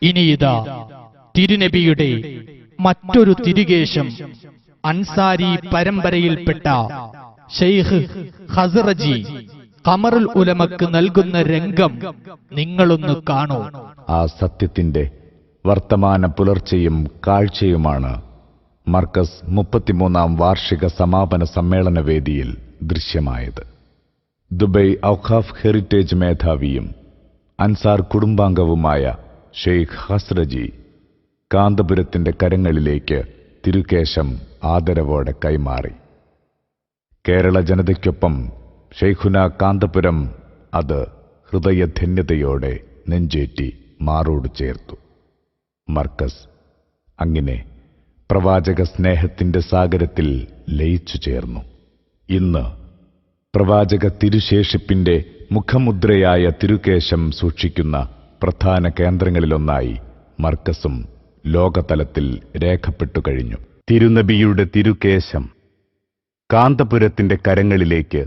ഇനിയിതാ തിരുനബിയുടെ മറ്റൊരു തിരുകേശം അൻസാരി പരമ്പരയിൽപ്പെട്ട ഷെയ്ഖ് ഖസ്റജി ഖമറുൽ ഉലമക്ക് നൽകുന്ന രംഗം നിങ്ങളൊന്ന് കാണൂ. ആ സത്യത്തിന്റെ വർത്തമാന പുലർച്ചയും കാഴ്ചയുമാണ് മർക്കസ് 33-ാം വാർഷിക സമാപന സമ്മേളന വേദിയിൽ ദൃശ്യമായത്. ദുബൈ ഔഖാഫ് ഹെറിറ്റേജ് മേധാവിയും അൻസാർ കുടുംബാംഗവുമായ ഷെയ്ഖ് ഖസ്റജി കാന്തപുരത്തിന്റെ കരങ്ങളിലേക്ക് തിരുകേശം ആദരവോടെ കൈമാറി. കേരള ജനതയ്ക്കൊപ്പം ഷെയ്ഖുന കാന്തപുരം അത് ഹൃദയധന്യതയോടെ നെഞ്ചേറ്റി മാറോട് ചേർത്തു. മർക്കസ് അങ്ങനെ പ്രവാചക സ്നേഹത്തിന്റെ സാഗരത്തിൽ ലയിച്ചു ചേർന്നു. ഇന്ന് പ്രവാചക തിരുശേഷിപ്പിന്റെ മുഖമുദ്രയായ തിരുകേശം സൂക്ഷിക്കുന്ന പ്രധാന കേന്ദ്രങ്ങളിലൊന്നായി മർക്കസും ലോകതലത്തിൽ രേഖപ്പെട്ടു കഴിഞ്ഞു. തിരുനബിയുടെ തിരുകേശം കാന്തപുരത്തിന്റെ കരങ്ങളിലേക്ക്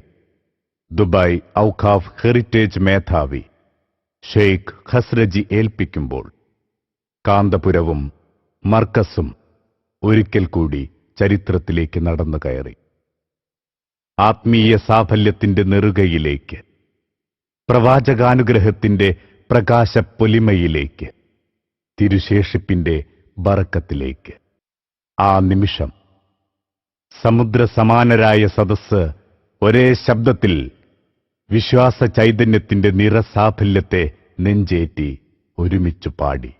ദുബായ് ഔഖാഫ് ഹെറിറ്റേജ് മേധാവി ഷെയ്ഖ് ഖസ്റജി ഏൽപ്പിക്കുമ്പോൾ കാന്തപുരവും മർക്കസും ഒരിക്കൽ കൂടി ചരിത്രത്തിലേക്ക് നടന്നു കയറി. ആത്മീയ സാഫല്യത്തിന്റെ നെറുകയിലേക്ക്, പ്രവാചകാനുഗ്രഹത്തിന്റെ പ്രകാശപ്പൊലിമയിലേക്ക്, തിരുശേഷിപ്പിന്റെ ബറക്കത്തിലേക്ക്. ആ നിമിഷം സമുദ്രസമാനരായ സദസ്സ് ഒരേ ശബ്ദത്തിൽ വിശ്വാസ ചൈതന്യത്തിന്റെ നിറസാഫല്യത്തെ നെഞ്ചേറ്റി ഒരുമിച്ചു പാടി.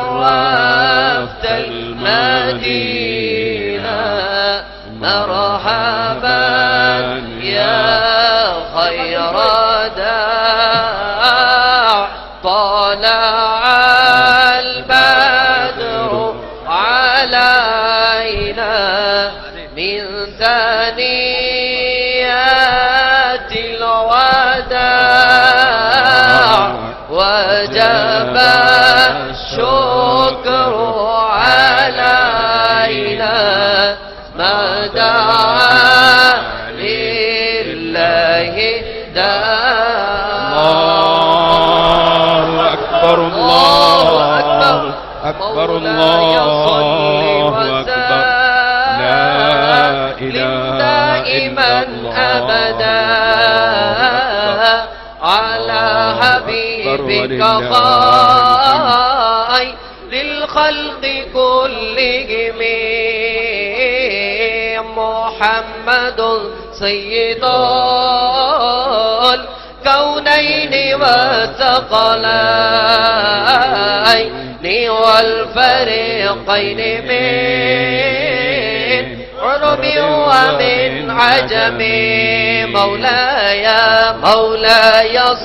شرفت المدينة مرحبا يا خير داع طلع البدر علينا من ثنيات الوداع وجب الشكر علينا ما دعا لله داع. الله أكبر الله أكبر الله أكبر لا إله إلا الله على حبيبك خير للخلق كلهم محمد سيد الكونين والثقلين والفريقين من عرب ومن عجم مولاي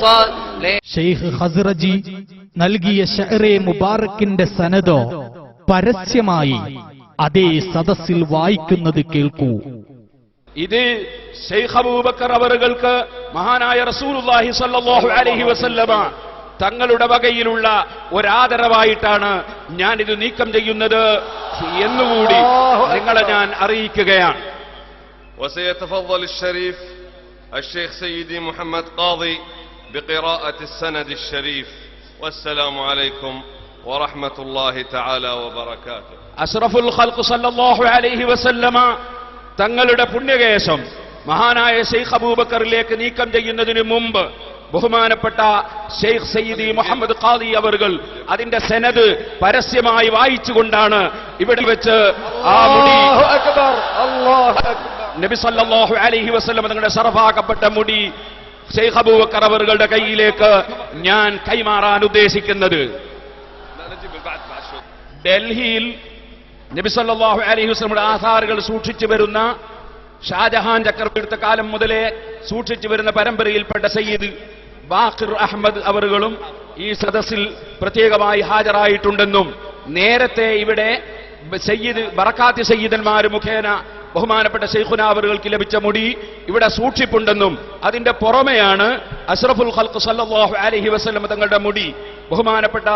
صل. ഷെയ്ഖ് ഖസ്റജി നൽകിയ ഷഅറെ മുബാറക്കിന്റെ സനദോ പരസ്യമായി അതേ സദസ്സിൽ വായിക്കുന്നത് കേൾക്കൂ. ഇത് ശൈഖ് അബൂബക്കർ അവറുകൾക്ക് മഹാനായ റസൂലുള്ളാഹി സ്വല്ലല്ലാഹു അലൈഹി വസല്ലമ തങ്ങളുടെ വകയിലുള്ള ഒരാദരവായിട്ടാണ് ഞാൻ ഇത് നീക്കം ചെയ്യുന്നത് എന്നുകൂടി നിങ്ങളെ ഞാൻ അറിയിക്കുകയാണ്. وسيتفضل الشريف الشيخ سيدي محمد قاضي بقراءة السند الشريف. والسلام عليكم ورحمة الله تعالى وبركاته. അഷ്റഫുൽ ഖൽഖ് സല്ലല്ലാഹു അലൈഹി വസല്ലമ തങ്ങളുടെ പുണ്യകേശം മഹാനായ ഷെയ്ഖ് അബൂബക്കറിലേക്ക് നീക്കം ചെയ്യുന്നതിന് മുമ്പ് ബഹുമാനപ്പെട്ട ഷെയ്ഖ് സയ്യിദി മുഹമ്മദ് ഖാദി അവർകൾ അതിന്റെ സെനദ് പരസ്യമായി വായിച്ചുകൊണ്ടാണ് ഇവിടെ വെച്ച് ആ മുടി നബി സല്ലല്ലാഹു അലൈഹി വസല്ലം തങ്ങളുടെ ശറഫാക്കപ്പെട്ട മുടി ഷെയ്ഖ് അബൂബക്കർ അവരുടെ കയ്യിലേക്ക് ഞാൻ കൈമാറാൻ ഉദ്ദേശിക്കുന്നത്. ഡൽഹിയിൽ നബി സല്ലല്ലാഹു അലൈഹി വസല്ലമയുടെ ആധാറുകൾ സൂക്ഷിച്ചു വരുന്ന ഷാജഹാൻ ചക്രവർത്തിയുടെ കാലം മുതലേ സൂക്ഷിച്ചു വരുന്ന പരമ്പരയിൽപ്പെട്ട സയ്യിദ് ബാഖിർ അഹമ്മദ് അവറുകളും ഈ സദസ്സിൽ പ്രത്യേകമായി ഹാജരായിട്ടുണ്ടെന്നും നേരത്തെ ഇവിടെ സയ്യിദ് ബറക്കാത്തി സയ്യിദന്മാർ മുഖേന ബഹുമാനപ്പെട്ട ശൈഖുനാ അവറുകൾക്ക് ലഭിച്ച മുടി ഇവിടെ സൂക്ഷിപ്പുണ്ടെന്നും അതിന്റെ പുറമെയാണ് അഷ്റഫുൽ ഖൽഖ് സല്ലല്ലാഹു അലൈഹി വസല്ലം തങ്ങളുടെ മുടി ബഹുമാനപ്പെട്ട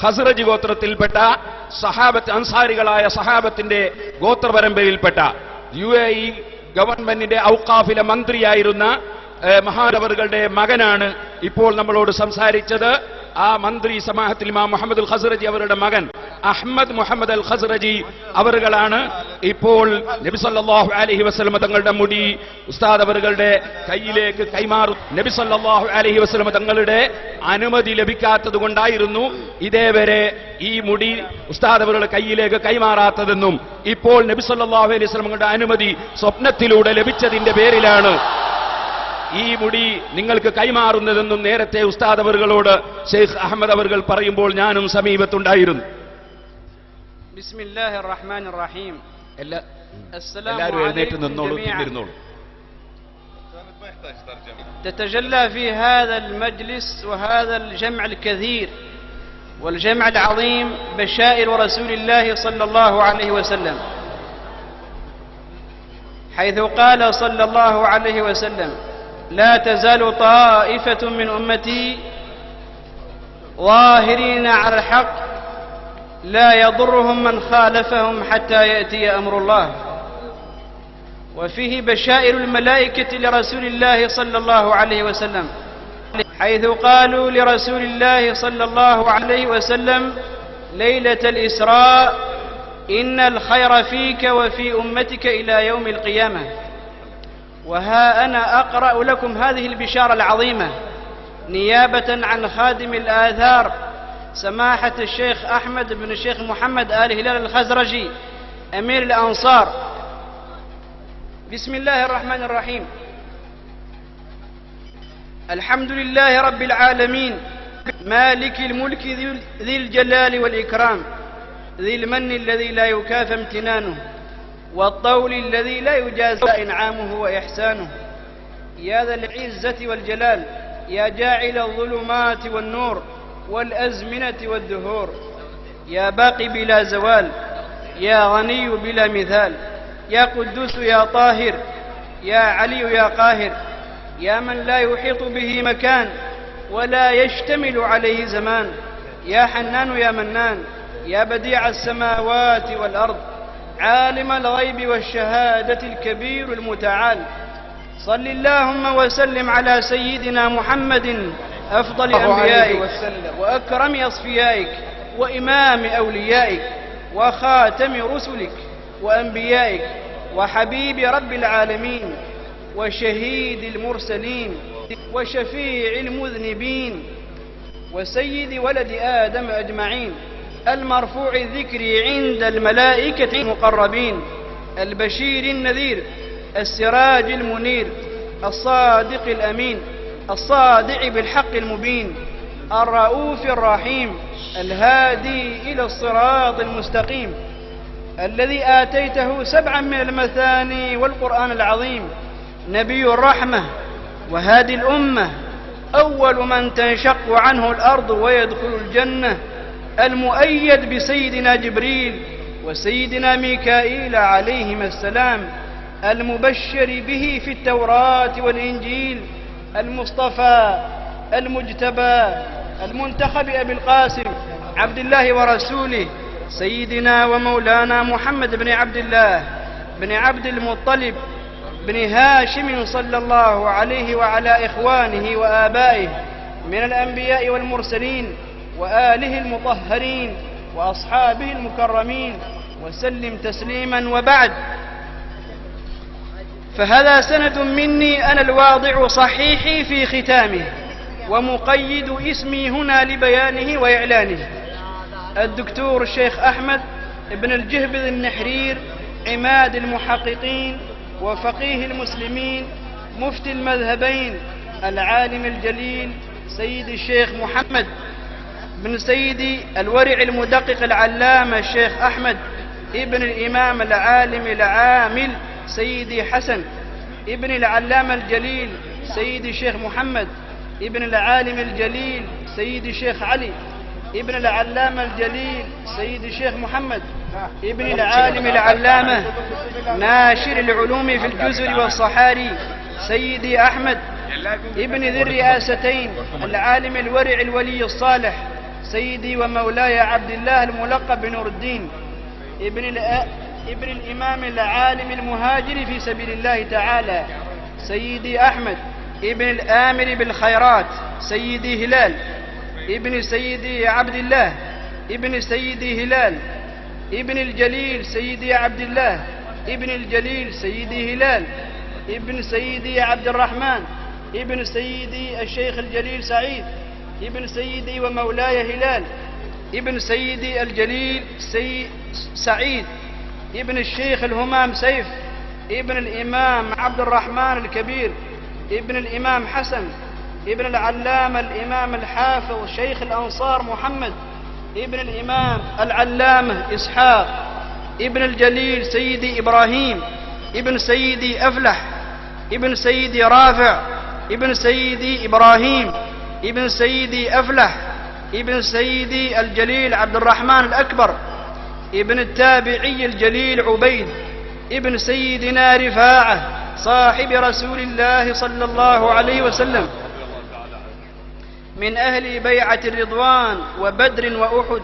ഖസ്റജ് ഗോത്രത്തിൽപ്പെട്ട സഹാബത്ത് അൻസാരികളായ സഹാബത്തിന്റെ ഗോത്രപരമ്പരയിൽപ്പെട്ട UAE ഗവൺമെന്റിന്റെ ഔഖാഫിലെ മന്ത്രിയായിരുന്ന മഹാനവറുകളുടെ മകനാണ് ഇപ്പോൾ നമ്മളോട് സംസാരിച്ചത്. ആ മന്ത്രി സമാഹത്തിൽ ഇമാം മുഹമ്മദ് അൽ ഖസ്റജി അവരുടെ മകൻ അഹ്മദ് മുഹമ്മദ് അൽ ഖസ്റജി അവറുകളാണ് ഇപ്പോൾ നബി സല്ലല്ലാഹു അലൈഹി വസല്ലം തങ്ങളുടെ മുടി ഉസ്താദ് അവറുകളുടെ കയ്യിലേക്ക് കൈമാറും. നബി സല്ലല്ലാഹു അലൈഹി വസല്ലം തങ്ങളുടെ അനുമതി ലഭിക്കാത്തത് കൊണ്ടായിരുന്നു ഇതേവരെ ഈ മുടി ഉസ്താദ് അവരുടെ കയ്യിലേക്ക് കൈമാറാത്തതെന്നും ഇപ്പോൾ നബി സല്ലല്ലാഹു അലൈഹി വസല്ലം തങ്ങളുടെ അനുമതി സ്വപ്നത്തിലൂടെ ലഭിച്ചതിന്റെ പേരിലാണ് ഈ മുടി നിങ്ങൾക്ക് കൈമാറുന്നതെന്നും നേരത്തെ ഉസ്താദ് അവറുകളോട് ഷെയ്ഖ് അഹമ്മദ് അവറുകൾ പറയുമ്പോൾ ഞാനും സമീപത്തുണ്ടായിരുന്നു. ബിസ്മില്ലാഹിർ റഹ്മാനിർ റഹീം. എല്ലാവരും എഴുന്നേറ്റ് നിന്നോളൂ, ഇരുന്നോളൂ. تتجلى في هذا المجلس وهذا الجمع الكثير والجمع العظيم بشائر رسول الله صلى الله عليه وسلم، حيث قال صلى الله عليه وسلم: لا تزال طائفة من أمتي ظاهرين على الحق لا يضرهم من خالفهم حتى يأتي أمر الله. وفيه بشائر الملائكة لرسول الله صلى الله عليه وسلم، حيث قالوا لرسول الله صلى الله عليه وسلم ليلة الإسراء: إن الخير فيك وفي أمتك إلى يوم القيامة. وها أنا أقرأ لكم هذه البشارة العظيمة نيابة عن خادم الآثار سماحة الشيخ أحمد بن الشيخ محمد آل هلال الخزرجي أمير الأنصار. بسم الله الرحمن الرحيم. الحمد لله رب العالمين مالك الملك ذي الجلال والإكرام ذي المن الذي لا يكافى امتنانه والطول الذي لا يجازى إنعامه وإحسانه. يا ذا العزة والجلال يا جاعل الظلمات والنور والأزمنة والدهور، يا باقي بلا زوال يا غني بلا مثال، يا قدوس يا طاهر يا علي يا قاهر، يا من لا يحيط به مكان ولا يشتمل عليه زمان، يا حنان يا منان يا بديع السماوات والأرض، عالم الغيب والشهادة الكبير المتعال. صل اللهم وسلم على سيدنا محمد أفضل أنبيائك وأكرم أصفيائك وإمام أوليائك وخاتم رسلك وأنبيائك وحبيب رب العالمين وشهيد المرسلين وشفيع المذنبين وسيد ولد آدم أجمعين، المرفوع الذكر عند الملائكة المقربين، البشير النذير، السراج المنير، الصادق الأمين، الصادع بالحق المبين، الرؤوف الرحيم، الهادي إلى الصراط المستقيم، الذي آتيته 7 من المثاني والقرآن العظيم، نبي الرحمة وهادي الأمة، أول من تنشق عنه الأرض ويدخل الجنة، المؤيد بسيدنا جبريل وسيدنا ميكائيل عليهما السلام، المبشر به في التوراة والإنجيل، المصطفى المجتبى المنتخب أبي القاسم عبد الله ورسوله سيدنا ومولانا محمد بن عبد الله بن عبد المطلب بن هاشم صلى الله عليه وعلى إخوانه وآبائه من الأنبياء والمرسلين وآله المطهرين وأصحابه المكرمين وسلم تسليما. وبعد، فهذا سند مني أنا الواضع صحيحي في ختامه، ومقيد اسمي هنا لبيانه وإعلانه. الدكتور الشيخ أحمد بن الجهبذ النحرير، عماد المحققين وفقيه المسلمين، مفتي المذهبين، العالم الجليل سيد الشيخ محمد بن سيدي الورع المدقق العلامة الشيخ أحمد ابن الإمام العالم العامل سيدي حسن ابن العلامة الجليل سيدي الشيخ محمد ابن العالم الجليل سيدي الشيخ علي ابن العلامة الجليل سيدي الشيخ محمد ابن العالم العلامة ناشر العلوم في الجزر والصحاري سيدي أحمد ابن ذي الرئاستين العالم الورع الولي الصالح سيدي ومولاي عبد الله الملقب بنور الدين ابن الإمام العالم المهاجر في سبيل الله تعالى سيدي أحمد ابن الآمر بالخيرات سيدي هلال ابن سيدي عبد الله ابن سيدي هلال ابن الجليل سيدي عبد الله ابن الجليل سيدي هلال ابن سيدي عبد الرحمن ابن سيدي الشيخ الجليل سعيد ابن سيدي ومولاي هلال ابن سيدي الجليل سعيد ابن الشيخ الهمام سيف ابن الإمام عبد الرحمن الكبير ابن الإمام حسن ابن العلامة الإمام الحافظ شيخ الأنصار محمد ابن الإمام العلامة إسحاق ابن الجليل سيدي إبراهيم ابن سيدي أفلح ابن سيدي رافع ابن سيدي إبراهيم ابن سيدي أفلح ابن سيدي الجليل عبد الرحمن الأكبر ابن التابعي الجليل عبيد ابن سيدنا رفاعة صاحب رسول الله صلى الله عليه وسلم من أهل بيعة الرضوان وبدر وأحد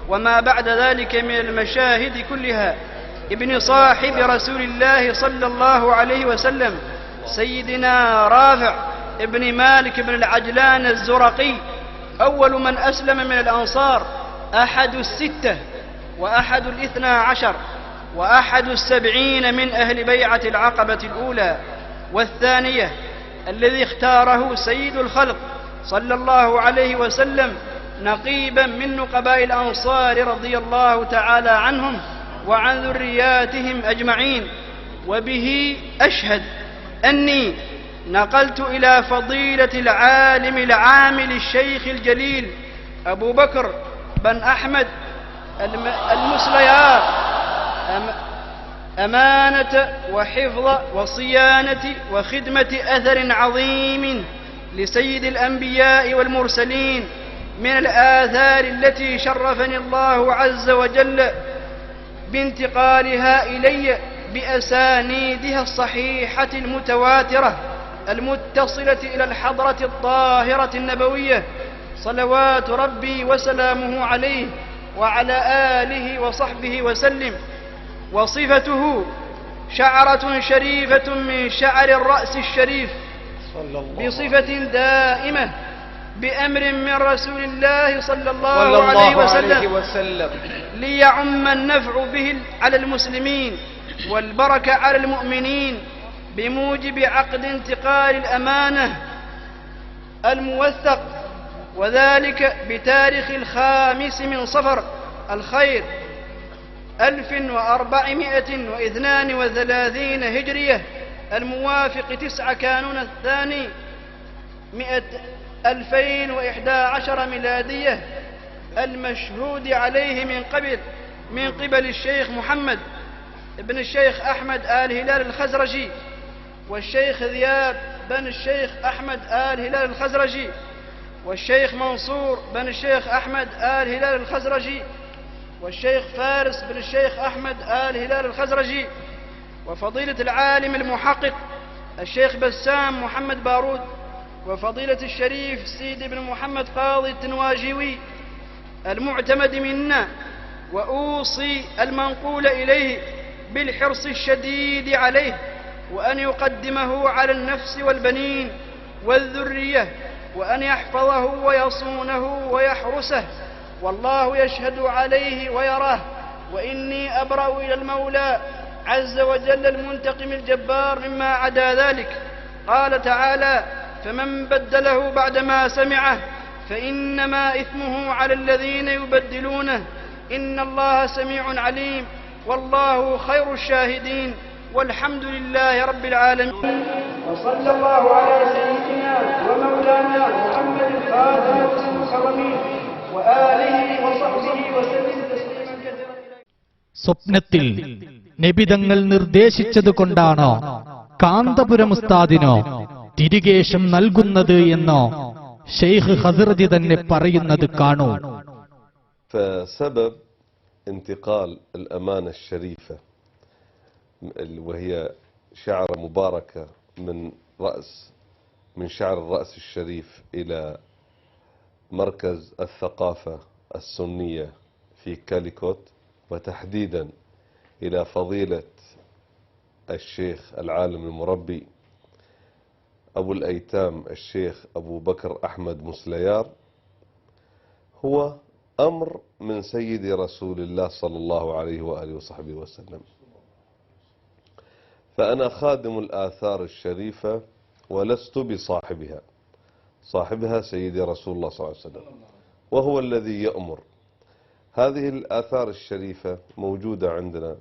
وما بعد ذلك من المشاهد كلها، ابن صاحب رسول الله صلى الله عليه وسلم سيدنا رافع ابن مالك بن العجلان الزرقي، أول من أسلم من الأنصار، أحد الستة وأحد الاثنى عشر وأحد السبعين من أهل بيعة العقبة الأولى والثانية، الذي اختاره سيد الخلق صلى الله عليه وسلم نقيبا من نقباء الأنصار رضي الله تعالى عنهم وعن ذرياتهم أجمعين. وبه أشهد أني نقلت إلى فضيلة العالم العامل الشيخ الجليل أبو بكر بن أحمد المسليار أمانة وحفظ وصيانة وخدمة أثر عظيم لسيد الأنبياء والمرسلين من الآثار التي شرفني الله عز وجل بانتقالها إلي بأسانيدها الصحيحة المتواترة المتصلة إلى الحضرة الطاهرة النبوية صلوات ربي وسلامه عليه وعلى آله وصحبه وسلم. وصفته شعرة شريفة من شعر الرأس الشريف بصفة دائمة بأمر من رسول الله صلى الله عليه وسلم ليعم النفع به على المسلمين والبركة على المؤمنين بموجب عقد انتقال الأمانة الموثق، وذلك بتاريخ 5 من صفر الخير 1432 هجرية الموافق 9 كانون الثاني 2011 ميلادية، المشهود عليه من قبل الشيخ محمد ابن الشيخ أحمد آل هلال الخزرجي، والشيخ ذياب بن الشيخ أحمد آل هلال الخزرجي، والشيخ منصور بن الشيخ أحمد آل هلال الخزرجي، والشيخ فارس بن الشيخ أحمد آل هلال الخزرجي، وفضيلة العالم المحقق الشيخ بسام محمد بارود، وفضيلة الشريف سيد بن محمد قاضي التنواجيوي المعتمد منا. وأوصي المنقول إليه بالحرص الشديد عليه، وأن يقدمه على النفس والبنين والذرية، وأن يحفظه ويصونه ويحرسه، والله يشهد عليه ويراه، وإني أبرأ إلى المولى عز وجل المنتقم الجبار مما عدا ذلك. قال تعالى: فمن بدله بعدما سمعه فإنما إثمه على الذين يبدلونه إن الله سميع عليم والله خير الشاهدين والحمد لله رب العالمين. وصلى الله على سيدنا ومولانا محمد خاتم المكرمين وآله وصحبه وسلم تسليما كثيرا. സ്വപ്നത്തിൽ നബിതങ്ങൾ നിർദ്ദേശിച്ചതുകൊണ്ടാണോ കാന്തപുരം ഉസ്താദിനോ തിരികേശം നൽകുന്നത് എന്നോ ഷെയ്ഖ് ഖസ്റജി തന്നെ പറയുന്നത് കാണൂ. فسبب انتقال الأمانة الشريفة وهي شعرة مباركة من شعر الرأس الشريف إلى مركز الثقافة السنية في كاليكوت، وتحديدا إلى فضيلة الشيخ العالم المربي أبو الأيتام الشيخ أبو بكر أحمد مسليار، هو أمر من سيد رسول الله صلى الله عليه وآله وصحبه وسلم. فأنا خادم الآثار الشريفة ولست بصاحبها، صاحبها سيدي رسول الله صلى الله عليه وسلم، وهو الذي يأمر. هذه الآثار الشريفة موجودة عندنا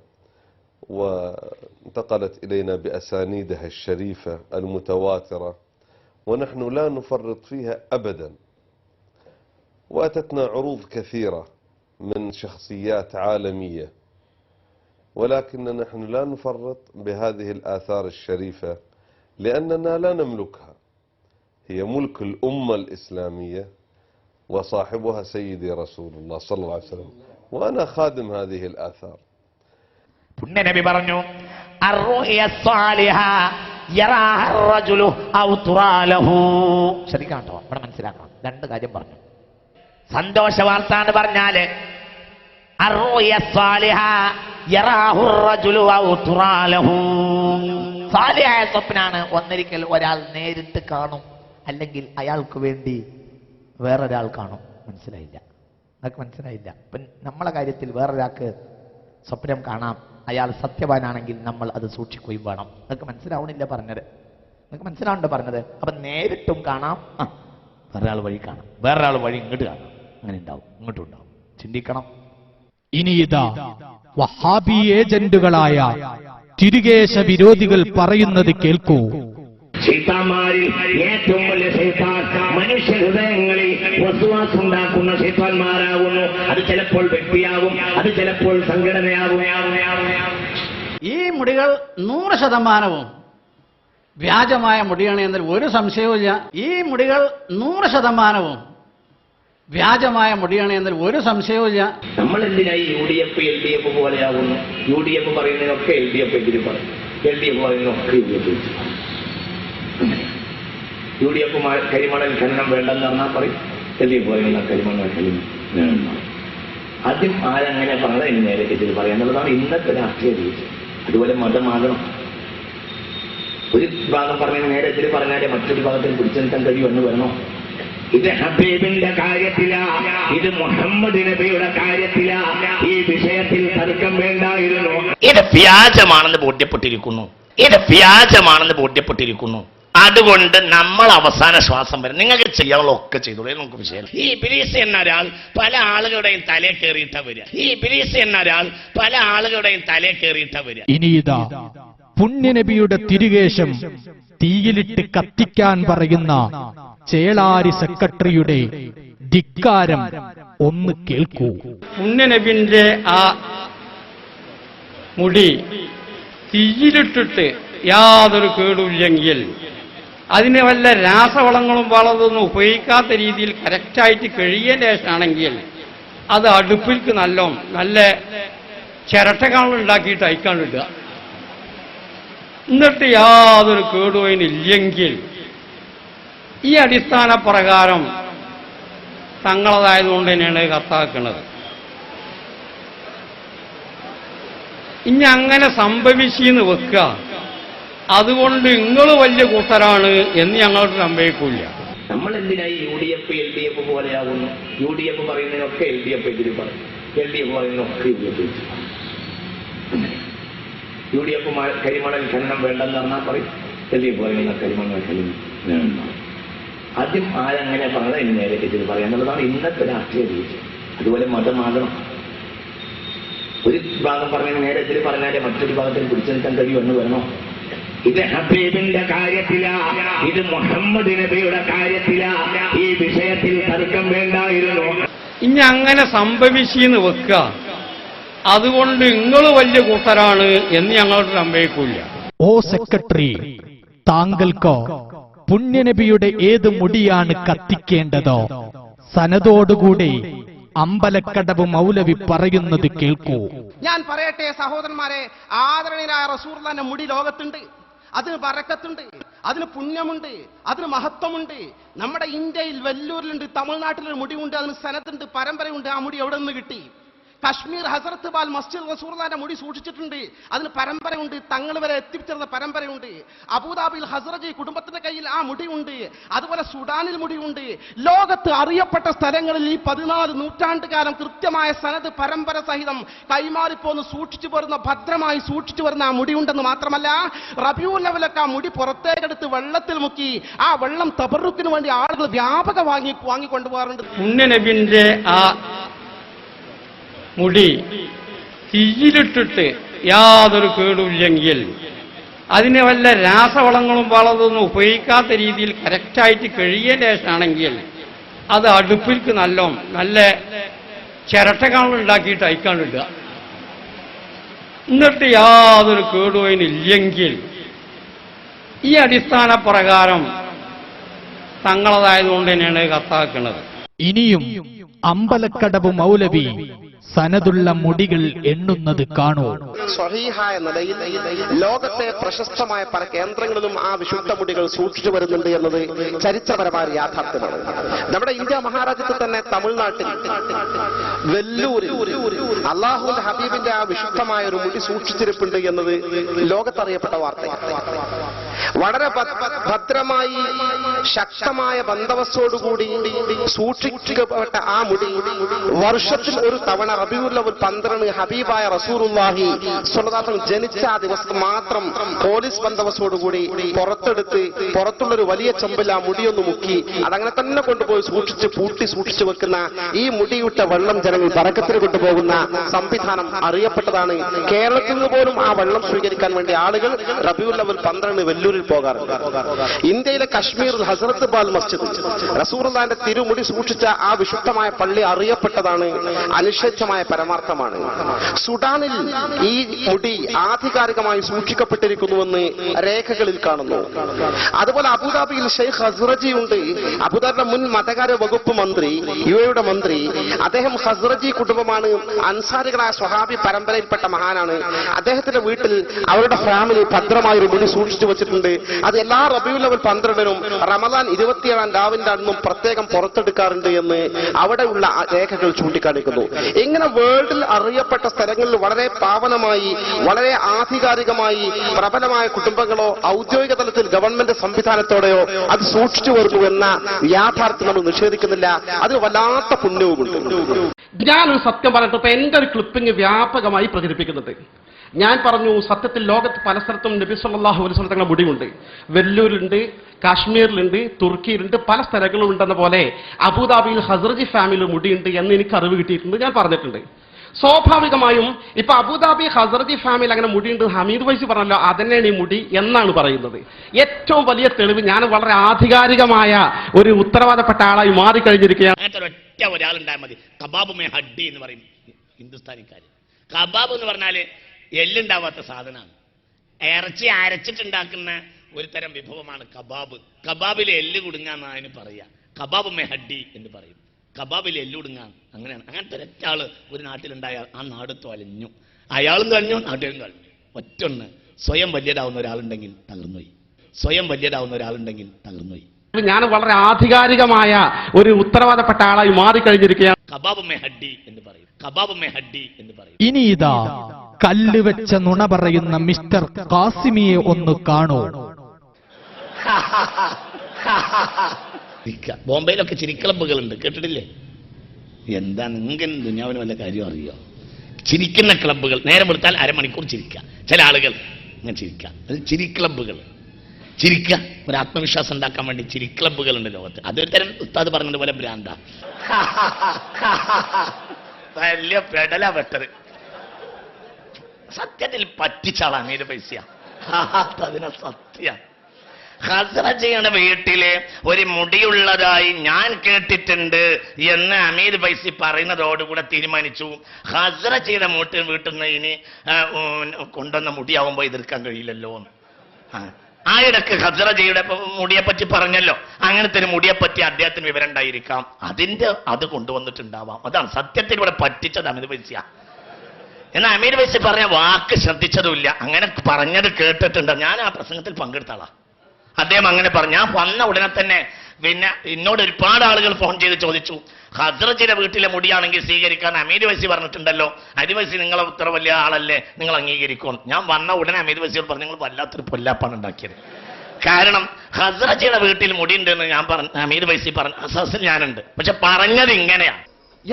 وانتقلت إلينا بأسانيدها الشريفة المتواترة، ونحن لا نفرط فيها أبدا. وأتتنا عروض كثيرة من شخصيات عالمية، ولكن نحن لا نفرط بهذه الآثار الشريفة لأننا لا نملكها، هي ملك الأمة الإسلامية وصاحبها سيدي رسول الله صلى الله عليه وسلم، وأنا خادم هذه الآثار. പുണ്യനബി പറഞ്ഞു അർറുയ സ്വാലിഹ യറാഹ റജുലു ഔ തുറാലഹു. ശരിക്കും കേട്ടോ, ഇവിടെ മനസ്സിലാക്കണം. രണ്ട് കാര്യം പറഞ്ഞു. സന്തോഷ വാർത്ത എന്ന് പറഞ്ഞാല് അർറുയ സ്വാലിഹ യറാഹു റജുലു ഔ തുറാലഹു. സാലിഹായ സ്വപ്നാണ്. ഒന്നിരിക്കൽ ഒരാൾ നേരിട്ട് കാണും, അല്ലെങ്കിൽ അയാൾക്ക് വേണ്ടി വേറൊരാൾ കാണും. മനസ്സിലായില്ല? നിങ്ങൾക്ക് മനസ്സിലായില്ല? ഇപ്പം നമ്മളെ കാര്യത്തിൽ വേറൊരാൾക്ക് സ്വപ്നം കാണാം, അയാൾ സത്യവാനാണെങ്കിൽ നമ്മൾ അത് സൂക്ഷിക്കുകയും വേണം. നിങ്ങൾക്ക് മനസ്സിലാവണില്ല പറഞ്ഞത്? നിങ്ങൾക്ക് മനസ്സിലാവണ്ട പറഞ്ഞത്? അപ്പൊ നേരിട്ടും കാണാം, വേറൊരാൾ വഴി കാണാം, വേറൊരാൾ വഴി ഇങ്ങോട്ട് കാണാം. അങ്ങനെ ഉണ്ടാവും, ഇങ്ങോട്ടും ഉണ്ടാവും. ചിന്തിക്കണം. ഇനി ഇതാ വഹാബി ഏജന്റുകളായ തിരികേശ വിരോധികൾ പറയുന്നത് കേൾക്കൂ. ശൈത്താന്മാരിൽ ഏറ്റവും വലിയ ശൈത്താൻ മനുഷ്യ ഹൃദയങ്ങളിൽ വസ്വാസുണ്ടാക്കുന്ന ശൈത്താന്മാരാകുന്നു. അത് ചിലപ്പോൾ വ്യക്തിയാകും, അത് ചിലപ്പോൾ സംഘടനയാകും. ഈ മുടികൾ 100% വ്യാജമായ മുടിയാണ് എന്നതിൽ ഒരു സംശയവുമില്ല. ഈ മുടികൾ 100% വ്യാജമായ മുടിയാണ് എന്നതിൽ ഒരു സംശയവുമില്ല. നമ്മൾ എന്തിനായി UDF LDF പോലെയാകുന്നു? UDF പറയുന്നതിനൊക്കെ LDF എതിര് പറയും, LDF പറയുന്നതിനൊക്കെ UDF. UDF കരിമണൽ ഖനനം വേണ്ടെന്ന് പറഞ്ഞാൽ പറയും, LDF പറയുന്ന കരിമണൽ ഖനനം. ആദ്യം ആരങ്ങനെ പറഞ്ഞാൽ ഇനി നേരെ എതിര് പറയാം എന്നുള്ളതാണ് ഇന്നത്തെ രാഷ്ട്രീയ രീതി. അതുപോലെ മതമാകണം. ഒരു വിഭാഗം പറഞ്ഞാൽ നേരെ എതിര് പറഞ്ഞാലേ മറ്റൊരു വിഭാഗത്തിന് പിടിച്ചു നിൽക്കാൻ കഴിയുമെന്ന് വേണോ? ഇത് ഹബീബിന്റെ കാര്യത്തിലാ, ഇത് മുഹമ്മദ് നബിയുടെ കാര്യത്തിലാ. ഈ വിഷയത്തിൽ തർക്കം വേണ്ടായിരുന്നു. ഇത് വ്യാജമാണെന്ന് ബോധ്യപ്പെട്ടിരിക്കുന്നു, ഇത് വ്യാജമാണെന്ന് ബോധ്യപ്പെട്ടിരിക്കുന്നു. അതുകൊണ്ട് നമ്മൾ അവസാന ശ്വാസം വരെ നിങ്ങൾക്ക് ചെയ്യാനുള്ളതൊക്കെ ചെയ്തോളൂ. നമുക്ക് വിഷയം. ഈ ഇബ്ലീസ് എന്ന ഒരാൾ പല ആളുകളുടെയും തലേ കയറിയിട്ടാ വരിക. ഈ ഇബ്ലീസ് എന്ന ഒരാൾ പല ആളുകളുടെയും തലേ കയറിയിട്ടാ വരിക. ഇനി ഇതാ പുണ്യനബിയുടെ തിരികേശം തീയിലിട്ട് കത്തിക്കാൻ പറയുന്ന ചേളാരി സെക്രട്ടറിയുടെ ധിക്കാരം ഒന്ന് കേൾക്കൂ. പുണ്യനബിന്റെ ആ മുടി തീയിലിട്ടിട്ട് യാതൊരു കേടുമില്ലെങ്കിൽ, അതിന് വല്ല രാസവളങ്ങളും വളമൊന്നും ഉപയോഗിക്കാത്ത രീതിയിൽ കറക്റ്റായിട്ട് കഴിയേണ്ട ശേഷമാണെങ്കിൽ അത് അടുപ്പിൽക്ക് നല്ല ചിരട്ടകൾ ഉണ്ടാക്കിയിട്ട് അയക്കാണ്ടിടുക. എന്നിട്ട് യാതൊരു കേടുവയിനില്ലെങ്കിൽ ഈ അടിസ്ഥാന പ്രകാരം തങ്ങളതായതുകൊണ്ട് തന്നെയാണ് കത്താക്കുന്നത്. ഇനി അങ്ങനെ സംഭവിച്ചെന്ന് വെക്കുക, അതുകൊണ്ട് നിങ്ങൾ വലിയ കൂട്ടരാണ് എന്ന് ഞങ്ങൾക്ക് സംഭവിക്കില്ല. നമ്മൾ എന്തിനായി UDF LDF പോലെയാകുന്നു? UDF പറയുന്നതിനൊക്കെ LDF എതിര് പറയും, LDF പറയുന്നതിനൊക്കെ UDF. UDF കരിമണൽ ഖനനം വേണ്ടെന്ന് പറഞ്ഞാൽ പറയും LDF പറയുന്ന കരിമണൽ ഖനനം വേണം. ആദ്യം ആരങ്ങനെ പറഞ്ഞാൽ ഇനി നേരെ ഇതിൽ പറയാന്നുള്ളതാണ് ഇന്നത്തെ രാഷ്ട്രീയ രീതി. അതുപോലെ മതമാകണം. ഒരു ഭാഗം പറഞ്ഞാൽ നേരെ ഇതിൽ പറഞ്ഞാലേ മറ്റൊരു ഭാഗത്തിന് പിടിച്ചു നിൽക്കാൻ കഴിയുമെന്ന് വേണോ? ഇത് ഹബീബിന്റെ കാര്യത്തിലാ, ഇത് മുഹമ്മദ് നബിയുടെ കാര്യത്തിലാ. ഈ വിഷയത്തിൽ തർക്കം വേണ്ടായിരുന്നു. ഇനി അങ്ങനെ സംഭവിച്ചെന്ന് വെക്കുക, അതുകൊണ്ട് നിങ്ങൾ വലിയ കൂട്ടരാണ് എന്ന് ഞങ്ങളോട് സമ്മതിക്കൂല. ഓ സെക്രട്ടറി, താങ്കൾക്കോ പുണ്യനബിയുടെ ഏത് മുടിയാണ് കത്തിക്കേണ്ടതോ സനദോടുകൂടി അമ്പലക്കടവ് മൗലവി പറയുന്നത് കേൾക്കൂ. ഞാൻ പറയട്ടെ സഹോദരന്മാരെ, ആദരണീയനായ റസൂലുള്ളാഹിന്റെ മുടി ലോകത്തുണ്ട്. അതിന് ബറക്കത്തുണ്ട്, അതിന് പുണ്യമുണ്ട്, അതിന് മഹത്വമുണ്ട്. നമ്മുടെ ഇന്ത്യയിൽ വെല്ലൂരിലുണ്ട്, തമിഴ്നാട്ടിലൊരു മുടിയുണ്ട്, അതിന് സനത്തുണ്ട്, പരമ്പരയുണ്ട്. ആ മുടി എവിടെ നിന്ന് കിട്ടി? കശ്മീർ ഹസരത്ത് ബാൽ മസ്ജിദ് റസൂലുള്ളാഹിന്റെ മുടി സൂക്ഷിച്ചിട്ടുണ്ട്, അതിന് പരമ്പരയുണ്ട്, തങ്ങൾ വരെ എത്തിച്ചേർന്ന പരമ്പരയുണ്ട്. അബൂദാബിയിൽ ഹസ്റജി കുടുംബത്തിന്റെ കയ്യിൽ ആ മുടിയുണ്ട്. അതുപോലെ സുഡാനിൽ മുടിയുണ്ട്. ലോകത്ത് അറിയപ്പെട്ട സ്ഥലങ്ങളിൽ ഈ 14 നൂറ്റാണ്ടുകാലം കൃത്യമായ സനത് പരമ്പര സഹിതം കൈമാറിപ്പോന്ന് സൂക്ഷിച്ചു വരുന്ന, ഭദ്രമായി സൂക്ഷിച്ചു വരുന്ന ആ മുടിയുണ്ടെന്ന് മാത്രമല്ല, റബീഉൽ അവ്വലൊക്കെ ആ മുടി പുറത്തേക്കെടുത്ത് വെള്ളത്തിൽ മുക്കി ആ വെള്ളം തബറുക്കിന് വേണ്ടി ആളുകൾ വ്യാപക വാങ്ങിക്കൊണ്ടുപോകാറുണ്ട്. പുണ്യനബിന്റെ ആ മുടി തീയിലിട്ടിട്ട് യാതൊരു കേടുമില്ലെങ്കിൽ, അതിന് വല്ല രാസവളങ്ങളും വളമൊന്നും ഉപയോഗിക്കാത്ത രീതിയിൽ കറക്റ്റായിട്ട് കഴിയേണ്ട ശേഷമാണെങ്കിൽ അത് അടുപ്പിൽക്ക് നല്ല ചിരട്ടകൾ ഉണ്ടാക്കിയിട്ട് അയക്കാണ്ടിടുക. എന്നിട്ട് യാതൊരു കേടുവയിനില്ലെങ്കിൽ ഈ അടിസ്ഥാന പ്രകാരം തങ്ങളതായതുകൊണ്ട് തന്നെയാണ് കത്താക്കുന്നത്. ഇനിയും അമ്പലക്കടവ് മൗലവി സനതുള്ള മുടികൾ എണ്ണുന്നത് കാണൂ. സ്വഹീഹായ നിലയിൽ ലോകത്തെ പ്രശസ്തമായ പല കേന്ദ്രങ്ങളിലും ആ വിശുദ്ധ മുടികൾ സൂക്ഷിച്ചു വരുന്നുണ്ട് എന്നത് ചരിത്രപരമായ യാഥാർത്ഥ്യമാണ്. നമ്മുടെ ഇന്ത്യ മഹാരാജ്യത്തിൽ തന്നെ തമിഴ്നാട്ടിൽ വെല്ലൂരിൽ അള്ളാഹുവിന്റെ ഹബീബിന്റെ ആ വിശുദ്ധമായ ഒരു മുടി സൂക്ഷിച്ചിരിപ്പുണ്ട് എന്നത് ലോകത്തറിയപ്പെട്ട വാർത്തയാണ്. വളരെ ഭദ്രമായി ശക്തമായ ബന്ദോബസ്തോടുകൂടി സൂക്ഷിക്കപ്പെട്ട ആ മുടി വർഷത്തിൽ ഒരു തവണ റബീഉൽ അവ്വൽ 12 ഹബീബായ റസൂലുള്ളാഹി സ്വല്ലല്ലാഹു അലൈഹി വസല്ലം ജനിച്ച ആ ദിവസം മാത്രം പോലീസ് ബന്ദോബസ്തോടുകൂടി പുറത്തെടുത്ത് പുറത്തുള്ളൊരു വലിയ ചെമ്പിൽ ആ മുടിയൊന്ന് മുക്കി അതങ്ങനെ തന്നെ കൊണ്ടുപോയി സൂക്ഷിച്ചു വെക്കുന്ന ഈ മുടിയിട്ട വെള്ളം ജനങ്ങൾ ബറക്കത്തിന് കൊണ്ടുപോകുന്ന സംവിധാനം അറിയപ്പെട്ടതാണ്. കേരളത്തിൽ നിന്ന് പോലും ആ വെള്ളം സ്വീകരിക്കാൻ വേണ്ടി ആളുകൾ റബീഉൽ അവ്വൽ 12 വെല്ലൂരിൽ പോകാറുണ്ട്. ഇന്ത്യയിലെ കശ്മീർ ഹസ്രത്ത് ബാൽ മസ്ജിദ് റസൂലുള്ളാഹിന്റെ തിരുമുടി സൂക്ഷിച്ച ആ വിശുദ്ധമായ പള്ളി അറിയപ്പെട്ടതാണ്, അനിശ്ചിതമായ പരമാർത്ഥമാണ്. സുഡാനിൽ ഈ മുടി ആധികാരികമായി സൂക്ഷിക്കപ്പെട്ടിരിക്കുന്നുവെന്ന് രേഖകളിൽ കാണുന്നു. അതുപോലെ അബുദാബിയിൽ ഷെയ്ഖ് ഹസ്റജി ഉണ്ട്. അബുദാബിയുടെ മുൻ മതകാര്യ വകുപ്പ് മന്ത്രി, യുഎയുടെ മന്ത്രി. അദ്ദേഹം ഹസ്റജി കുടുംബമാണ്, അൻസാരികളായ സ്വഹാബി പരമ്പരയിൽപ്പെട്ട മഹാനാണ്. അദ്ദേഹത്തിന്റെ വീട്ടിൽ അവരുടെ ഫാമിലി ഭദ്രമായ ഒരു മുടി സൂക്ഷിച്ചു വെച്ചിട്ടുണ്ട്. അത് എല്ലാ റബീഉൽ അവ്വൽ 12-നും റമദാൻ 27-ാം രാവിന്റെ അന്നും പ്രത്യേകം പുറത്തെടുക്കാറുണ്ട് എന്ന് അവിടെയുള്ള രേഖകൾ ചൂണ്ടിക്കാണിക്കുന്നു. ഇങ്ങനെ വേൾഡിൽ അറിയപ്പെട്ട സ്ഥലങ്ങളിൽ വളരെ പാവനമായി, വളരെ ആധികാരികമായി പ്രബലമായ കുടുംബങ്ങളോ ഔദ്യോഗിക തലത്തിൽ ഗവൺമെന്റ് സംവിധാനത്തോടെയോ അത് സൂക്ഷിച്ചു വരുന്നു എന്ന യാഥാർത്ഥ്യം നമ്മൾ നിഷേധിക്കുന്നില്ല. അത് വല്ലാത്ത പുണ്യവുമുണ്ട്. ഞാനൊരു സത്യം പറഞ്ഞിട്ട് ഇപ്പൊ എന്റെ ഒരു ക്ലിപ്പിംഗ് വ്യാപകമായി പ്രചരിപ്പിക്കുന്നുണ്ട്. ഞാൻ പറഞ്ഞു, സത്യത്തിൽ ലോകത്ത് പല സ്ഥലത്തും നബി സല്ലല്ലാഹു അലൈഹി വസല്ലം തങ്ങളുടെ മുടിയുണ്ട്. വെല്ലൂരിലുണ്ട്, കാശ്മീരിലുണ്ട്, തുർക്കിയിലുണ്ട്, പല സ്ഥലങ്ങളും ഉണ്ടെന്ന പോലെ അബുദാബിയിൽ ഹസ്റജി ഫാമിലി മുടിയുണ്ട് എന്ന് എനിക്ക് അറിവ് കിട്ടിയിട്ടുണ്ട്, ഞാൻ പറഞ്ഞിട്ടുണ്ട്. സ്വാഭാവികമായും ഇപ്പൊ അബുദാബി ഹസ്റജി ഫാമിലി അങ്ങനെ മുടിയുണ്ട്, ഹമീദ് വൈസി പറഞ്ഞല്ലോ അതന്നെയാണ് ഈ മുടി എന്നാണ് പറയുന്നത്. ഏറ്റവും വലിയ തെളിവ് ഞാൻ വളരെ ആധികാരികമായ ഒരു ഉത്തരവാദപ്പെട്ട ആളായി മാറിക്കഴിഞ്ഞിരിക്കുകയാണ്. അങ്ങനത്തെ ഒരൊറ്റ ഒരാളുണ്ടായാൽ മതി. കബാബ് മേ ഹഡ്ഡി എന്ന് പറയും ഹിന്ദുസ്ഥാനിക്കാർ. കബാബ് എന്ന് പറഞ്ഞാല് എല്ലുണ്ടാവാത്ത സാധനമാണ്. ഇറച്ചി അരച്ചിട്ടുണ്ടാക്കുന്ന ഒരു തരം വിഭവമാണ് കബാബ്. കബാബിൽ എല്ല് കുടുങ്ങാന്ന് അതിന് പറയാ. കബാബ് മേ ഹഡ്ഡി എന്ന് പറയും. കബാബിൽ എല്ല് കുടുങ്ങാൻ അങ്ങനെയാണ്. അങ്ങനത്തെ ഒരൊറ്റാള് ഒരു നാട്ടിലുണ്ടായാൽ ആ നാട് തൊലഞ്ഞു. അയാളും തൊലഞ്ഞു, നാട്ടുകാരും തൊലഞ്ഞു. ഒറ്റൊന്ന് സ്വയം വലിയതാവുന്ന ഒരാളുണ്ടെങ്കിൽ തകർന്നുപോയി. സ്വയം വലിയതാവുന്ന ഒരാളുണ്ടെങ്കിൽ തകർന്നുപോയി. ഞാൻ വളരെ ആധികാരികമായ ഒരു ഉത്തരവാദപ്പെട്ട ആളായി മാറിക്കഴിഞ്ഞിരിക്കുകയാണ്. കബാബ് മേ ഹഡ്ഡി എന്ന് പറയും. കബാബ് മേ ഹഡ്ഡി എന്ന് പറയും. ഇനി ഇതാ കല്ല് വെച്ച നുണ പറയുന്ന മിസ്റ്റർ കാസിമിയെ ഒന്ന് കാണൂ. ബോംബെയിലൊക്കെ ചിരിക്ലബ്ബുകളുണ്ട്, കേട്ടിട്ടില്ലേ? എന്താ നിങ്ങൾക്ക് ദുനിയാവിന് വല്ല കാര്യം അറിയോ? ചിരിക്കുന്ന ക്ലബ്ബുകൾ, നേരം എടുത്താൽ അരമണിക്കൂർ ചിരിക്കുക. ചില ആളുകൾ ഇങ്ങനെ ചിരിക്കുക, അത് ചിരി ക്ലബ്ബുകൾ. ചിരിക്കുക, ഒരു ആത്മവിശ്വാസം ഉണ്ടാക്കാൻ വേണ്ടി ചിരി ക്ലബ്ബുകൾ ഉണ്ട് ലോകത്ത്. അതൊരു തരം ഉസ്താദ് പറഞ്ഞതുപോലെ ഭ്രാന്ത, വലിയ പെടല വെട്ടത്. സത്യത്തിൽ പറ്റിച്ചാളാ അമീർ പൈസ, അതിനെ സത്യ. ഖസ്റജിയുടെ വീട്ടിലെ ഒരു മുടിയുള്ളതായി ഞാൻ കേട്ടിട്ടുണ്ട് എന്ന് അമീർ പൈസി പറയുന്നതോടുകൂടെ തീരുമാനിച്ചു, ഖസ്റജിയുടെ വീട്ടിൽ നിന്ന് ഇനി കൊണ്ടുവന്ന മുടിയാവുമ്പോൾ എതിർക്കാൻ കഴിയില്ലല്ലോ. ആ ഇടക്ക് ഖസ്റജിയുടെ മുടിയെപ്പറ്റി പറഞ്ഞല്ലോ, അങ്ങനത്തെ ഒരു മുടിയെപ്പറ്റി അദ്ദേഹത്തിന് വിവരം ഉണ്ടായിരിക്കാം, അത് കൊണ്ടുവന്നിട്ടുണ്ടാവാം. അതാണ് സത്യത്തിൽ ഇവിടെ പറ്റിച്ചത് അമീർ പൈസ. എന്നാൽ അമീർ പൈസി പറഞ്ഞ വാക്ക് ശ്രദ്ധിച്ചതുമില്ല, അങ്ങനെ പറഞ്ഞത് കേട്ടിട്ടുണ്ട്. ഞാൻ ആ പ്രസംഗത്തിൽ പങ്കെടുത്താളാ. അദ്ദേഹം അങ്ങനെ പറഞ്ഞു. ഞാൻ വന്ന ഉടനെ തന്നെ പിന്നെ എന്നോട് ഒരുപാട് ആളുകൾ ഫോൺ ചെയ്ത് ചോദിച്ചു, ഖസ്റജിയുടെ വീട്ടിലെ മുടിയാണെങ്കിൽ സ്വീകരിക്കാൻ അമീർ വൈസി പറഞ്ഞിട്ടുണ്ടല്ലോ, അമീർ വൈസി നിങ്ങളെ ഇത്ര വലിയ ആളല്ലേ, നിങ്ങൾ അംഗീകരിക്കും. ഞാൻ വന്ന ഉടനെ അമീർ വൈസിയോട് പറഞ്ഞു, നിങ്ങൾ വല്ലാത്തൊരു പൊല്ലാപ്പാണ് ഉണ്ടാക്കിയത്. കാരണം ഖസ്റജിയുടെ വീട്ടിൽ മുടിയുണ്ടെന്ന് ഞാൻ പറഞ്ഞു, അമീർ വൈസി പറഞ്ഞു, അസസിൽ ഞാനുണ്ട്. പക്ഷെ പറഞ്ഞത് ഇങ്ങനെയാണ്.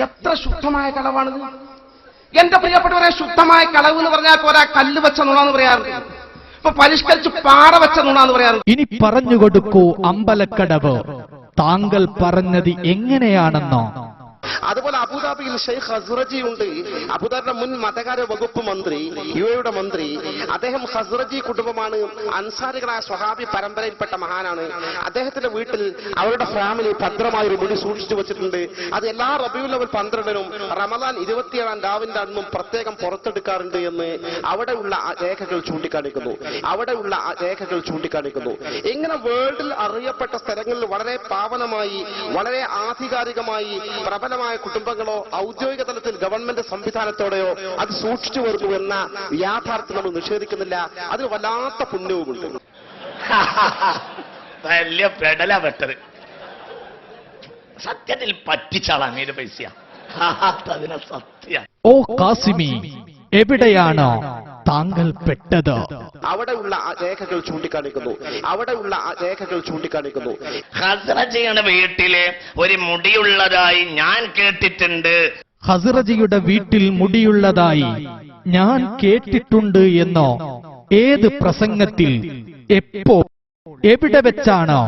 എത്ര ശുദ്ധമായ കളവാണിത് എന്റെ പ്രിയപ്പെട്ടവരെ. ശുദ്ധമായ കളവ് എന്ന് പറഞ്ഞാൽ പോരാ, കല്ല് വെച്ച നുണാന്ന് പറയാറുണ്ട്, ഇപ്പൊ പരിഷ്കരിച്ച് പാറ വെച്ച നുണാന്ന് പറയാറുണ്ട്. ഇനി പറഞ്ഞുകൊടുക്കൂ അമ്പലക്കടവ്, താങ്കൾ പറഞ്ഞത് എങ്ങനെയാണെന്നോ. അതുപോലെ അബുദാബിയിൽ ഷെയ്ഖ് ഖസ്റജി ഉണ്ട്. അബുദാബിയുടെ മുൻ മതകാര്യ വകുപ്പ് മന്ത്രി, യുഎയുടെ മന്ത്രി. അദ്ദേഹം ഖസ്റജി കുടുംബമാണ്, അൻസാരികളായ സ്വഹാബി പരമ്പരയിൽപ്പെട്ട മഹാനാണ്. അദ്ദേഹത്തിന്റെ വീട്ടിൽ അവരുടെ ഫാമിലി ഭദ്രമായ ഒരു മുടി സൂക്ഷിച്ചു വെച്ചിട്ടുണ്ട്. അത് എല്ലാ റബീഉൽ അവൽ 12-നും റമദാൻ 27-ാം രാവിന്റെ അന്നും പ്രത്യേകം പുറത്തെടുക്കാറുണ്ട് എന്ന് അവിടെയുള്ള രേഖകൾ ചൂണ്ടിക്കാണിക്കുന്നു. ഇങ്ങനെ വേൾഡിൽ അറിയപ്പെട്ട സ്ഥലങ്ങളിൽ വളരെ പാവനമായി, വളരെ ആധികാരികമായി പ്രബലമായ കുടുംബങ്ങളോ ഔദ്യോഗിക തലത്തിൽ ഗവൺമെന്റ് സംവിധാനത്തോടെയോ അത് സൂക്ഷിച്ചു വരുന്നു എന്ന യാഥാർത്ഥ്യം നമ്മൾ നിഷേധിക്കുന്നില്ല. അതിന് വല്ലാത്ത പുണ്യവുമുണ്ട്. വലിയ പെടല വെട്ടത്. സത്യത്തിൽ പറ്റിച്ചാളാ അമീർ പൈസ, അതിനെ സത്യ. ഓ കാസിമി, എവിടെയാണ് താങ്കൾ പെട്ടത്? അവിടെയുള്ള രേഖകൾ ചൂണ്ടിക്കാണിക്കുന്നു. ഖസ്റജിയുടെ വീട്ടിലെ ഒരു മുടിയുള്ളതായി ഞാൻ കേട്ടിട്ടുണ്ട്. ഖസ്റജിയുടെ വീട്ടിൽ മുടിയുള്ളതായി ഞാൻ കേട്ടിട്ടുണ്ട് എന്നോ? ഏത് പ്രസംഗത്തിൽ, എപ്പോ, എവിടെ വെച്ചാണ്